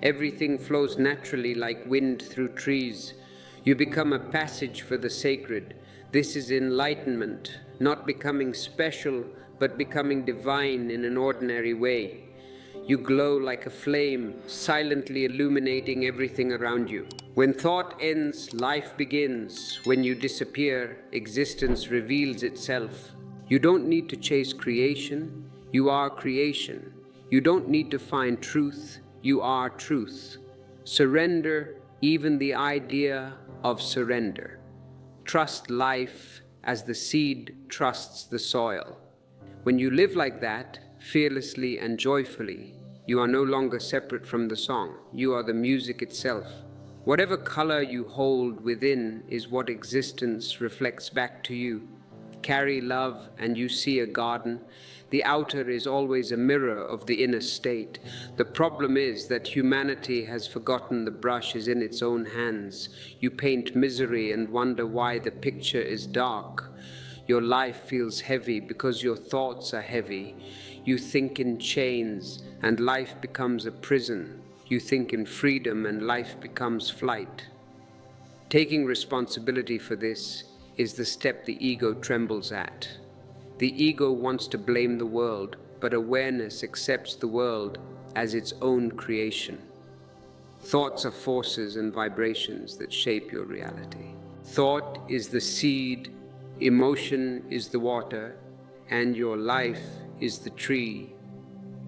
Everything flows naturally like wind through trees. You become a passage for the sacred. This is enlightenment, not becoming special, but becoming divine in an ordinary way. You glow like a flame, silently illuminating everything around you. When thought ends, life begins. When you disappear, existence reveals itself. You don't need to chase creation, you are creation. You don't need to find truth, you are truth. Surrender even the idea of surrender. Trust life as the seed trusts the soil. When you live like that, fearlessly and joyfully, you are no longer separate from the song. You are the music itself. Whatever color you hold within is what existence reflects back to you. Carry love and you see a garden. The outer is always a mirror of the inner state. The problem is that humanity has forgotten the brush is in its own hands. You paint misery and wonder why the picture is dark. Your life feels heavy because your thoughts are heavy. You think in chains and life becomes a prison. You think in freedom and life becomes flight. Taking responsibility for this is the step the ego trembles at. The ego wants to blame the world, but awareness accepts the world as its own creation. Thoughts are forces and vibrations that shape your reality. Thought is the seed, emotion is the water, and your life is the tree.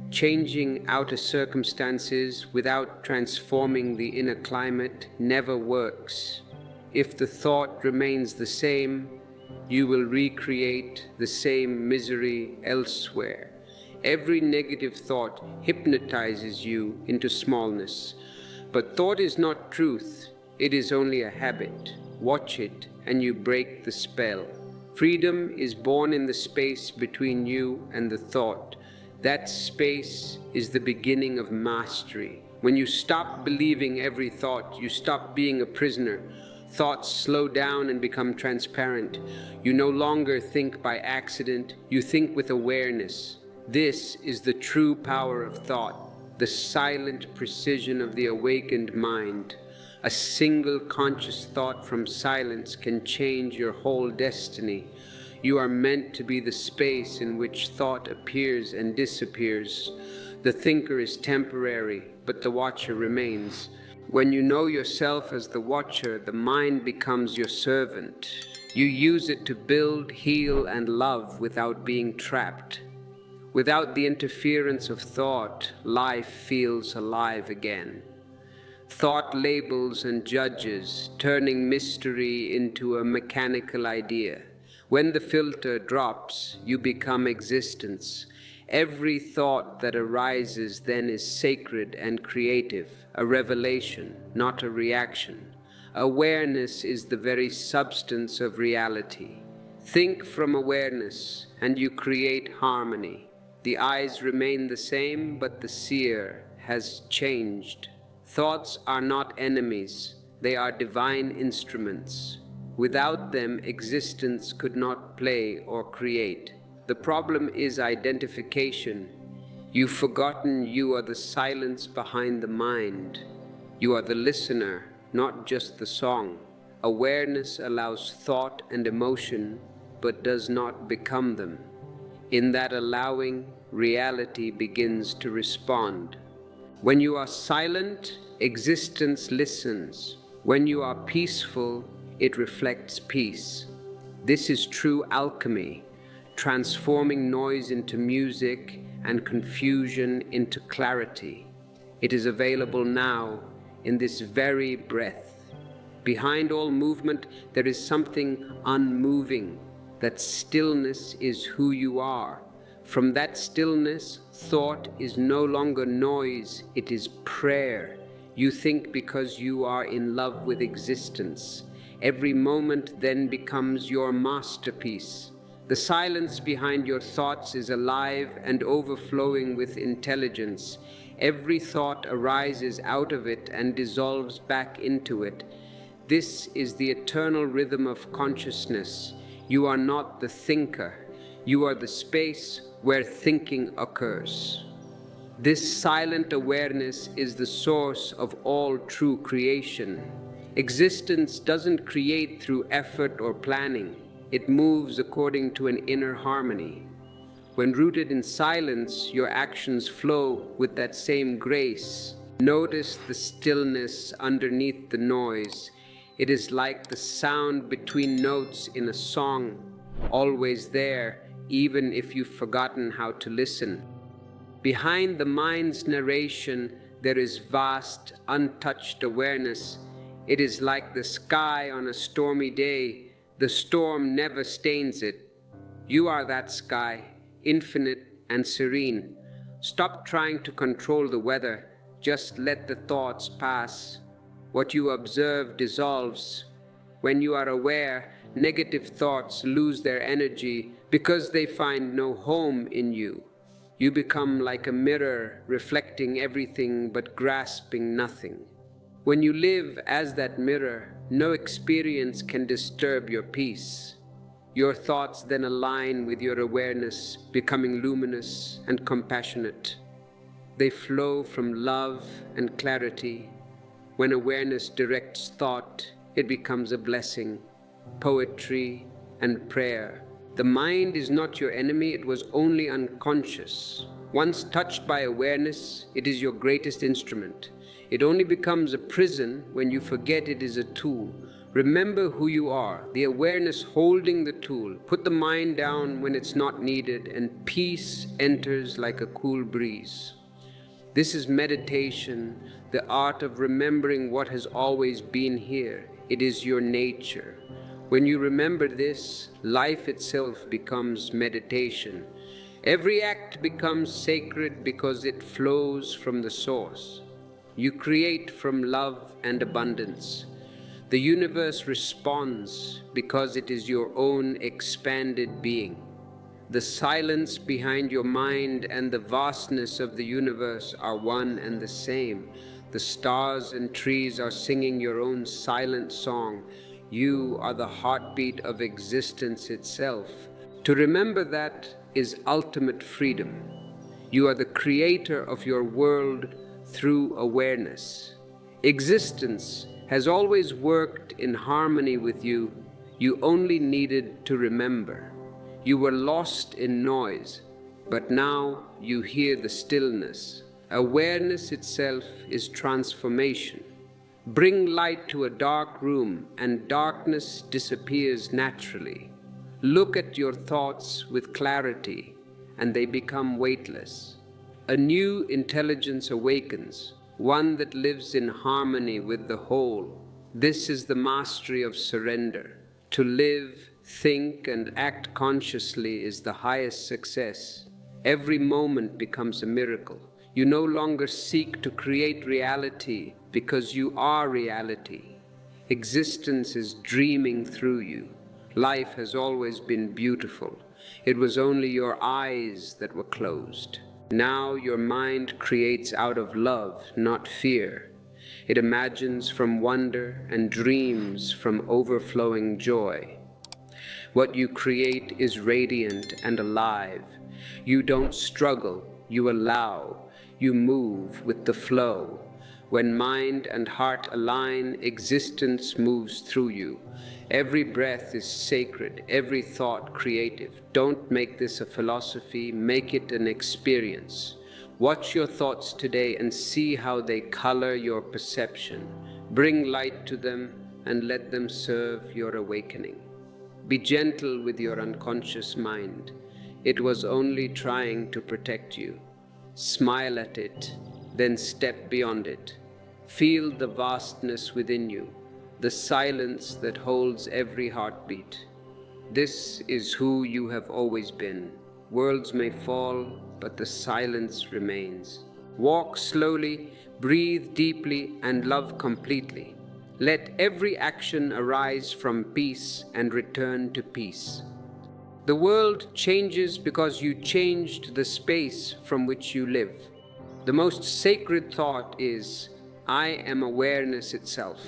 Changing outer circumstances without transforming the inner climate never works. If the thought remains the same, you will recreate the same misery elsewhere. Every negative thought hypnotizes you into smallness. But thought is not truth, it is only a habit. Watch it and you break the spell. Freedom is born in the space between you and the thought. That space is the beginning of mastery. When you stop believing every thought, you stop being a prisoner. Thoughts slow down and become transparent. You no longer think by accident, you think with awareness. This is the true power of thought, the silent precision of the awakened mind. A single conscious thought from silence can change your whole destiny. You are meant to be the space in which thought appears and disappears. The thinker is temporary, but the watcher remains. When you know yourself as the watcher, the mind becomes your servant. You use it to build, heal, and love without being trapped. Without the interference of thought, life feels alive again. Thought labels and judges, turning mystery into a mechanical idea. When the filter drops, you become existence. Every thought that arises then is sacred and creative, a revelation, not a reaction. Awareness is the very substance of reality. Think from awareness, and you create harmony. The eyes remain the same, but the seer has changed. Thoughts are not enemies, they are divine instruments. Without them, existence could not play or create. The problem is identification. You've forgotten you are the silence behind the mind. You are the listener, not just the song. Awareness allows thought and emotion, but does not become them. In that allowing, reality begins to respond. When you are silent, existence listens. When you are peaceful, it reflects peace. This is true alchemy, transforming noise into music and confusion into clarity. It is available now, in this very breath. Behind all movement, there is something unmoving. That stillness is who you are. From that stillness, thought is no longer noise, it is prayer. You think because you are in love with existence. Every moment then becomes your masterpiece. The silence behind your thoughts is alive and overflowing with intelligence. Every thought arises out of it and dissolves back into it. This is the eternal rhythm of consciousness. You are not the thinker. You are the space where thinking occurs. This silent awareness is the source of all true creation. Existence doesn't create through effort or planning. It moves according to an inner harmony. When rooted in silence, your actions flow with that same grace. Notice the stillness underneath the noise. It is like the sound between notes in a song, always there, even if you've forgotten how to listen. Behind the mind's narration, there is vast, untouched awareness. It is like the sky on a stormy day. The storm never stains it. You are that sky, infinite and serene. Stop trying to control the weather. Just let the thoughts pass. What you observe dissolves. When you are aware, negative thoughts lose their energy because they find no home in you. You become like a mirror, reflecting everything but grasping nothing. When you live as that mirror, no experience can disturb your peace. Your thoughts then align with your awareness, becoming luminous and compassionate. They flow from love and clarity. When awareness directs thought, it becomes a blessing, poetry, and prayer. The mind is not your enemy, it was only unconscious. Once touched by awareness, it is your greatest instrument. It only becomes a prison when you forget it is a tool. Remember who you are, the awareness holding the tool. Put the mind down when it's not needed, and peace enters like a cool breeze. This is meditation, the art of remembering what has always been here. It is your nature. When you remember this, life itself becomes meditation. Every act becomes sacred because it flows from the source. You create from love and abundance. The universe responds because it is your own expanded being. The silence behind your mind and the vastness of the universe are one and the same. The stars and trees are singing your own silent song. You are the heartbeat of existence itself. To remember that is ultimate freedom. You are the creator of your world through awareness. Existence has always worked in harmony with you. You only needed to remember. You were lost in noise, but now you hear the stillness. Awareness itself is transformation. Bring light to a dark room and darkness disappears naturally. Look at your thoughts with clarity and they become weightless. A new intelligence awakens, one that lives in harmony with the whole. This is the mastery of surrender. To live, think, and act consciously is the highest success. Every moment becomes a miracle. You no longer seek to create reality because you are reality. Existence is dreaming through you. Life has always been beautiful. It was only your eyes that were closed. Now your mind creates out of love, not fear. It imagines from wonder and dreams from overflowing joy. What you create is radiant and alive. You don't struggle, you allow. You move with the flow. When mind and heart align, existence moves through you. Every breath is sacred, every thought creative. Don't make this a philosophy, make it an experience. Watch your thoughts today and see how they color your perception. Bring light to them and let them serve your awakening. Be gentle with your unconscious mind. It was only trying to protect you. Smile at it, then step beyond it. Feel the vastness within you, the silence that holds every heartbeat. This is who you have always been. Worlds may fall, but the silence remains. Walk slowly, breathe deeply, and love completely. Let every action arise from peace and return to peace. The world changes because you changed the space from which you live. The most sacred thought is, I am awareness itself.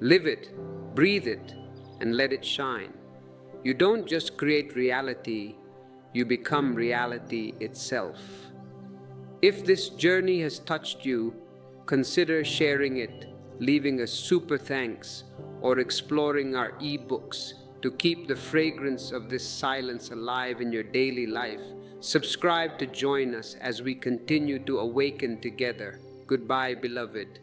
Live it, breathe it, and let it shine. You don't just create reality, you become reality itself. If this journey has touched you, consider sharing it, leaving a super thanks, or exploring our ebooks to keep the fragrance of this silence alive in your daily life. Subscribe to join us as we continue to awaken together. Goodbye, beloved.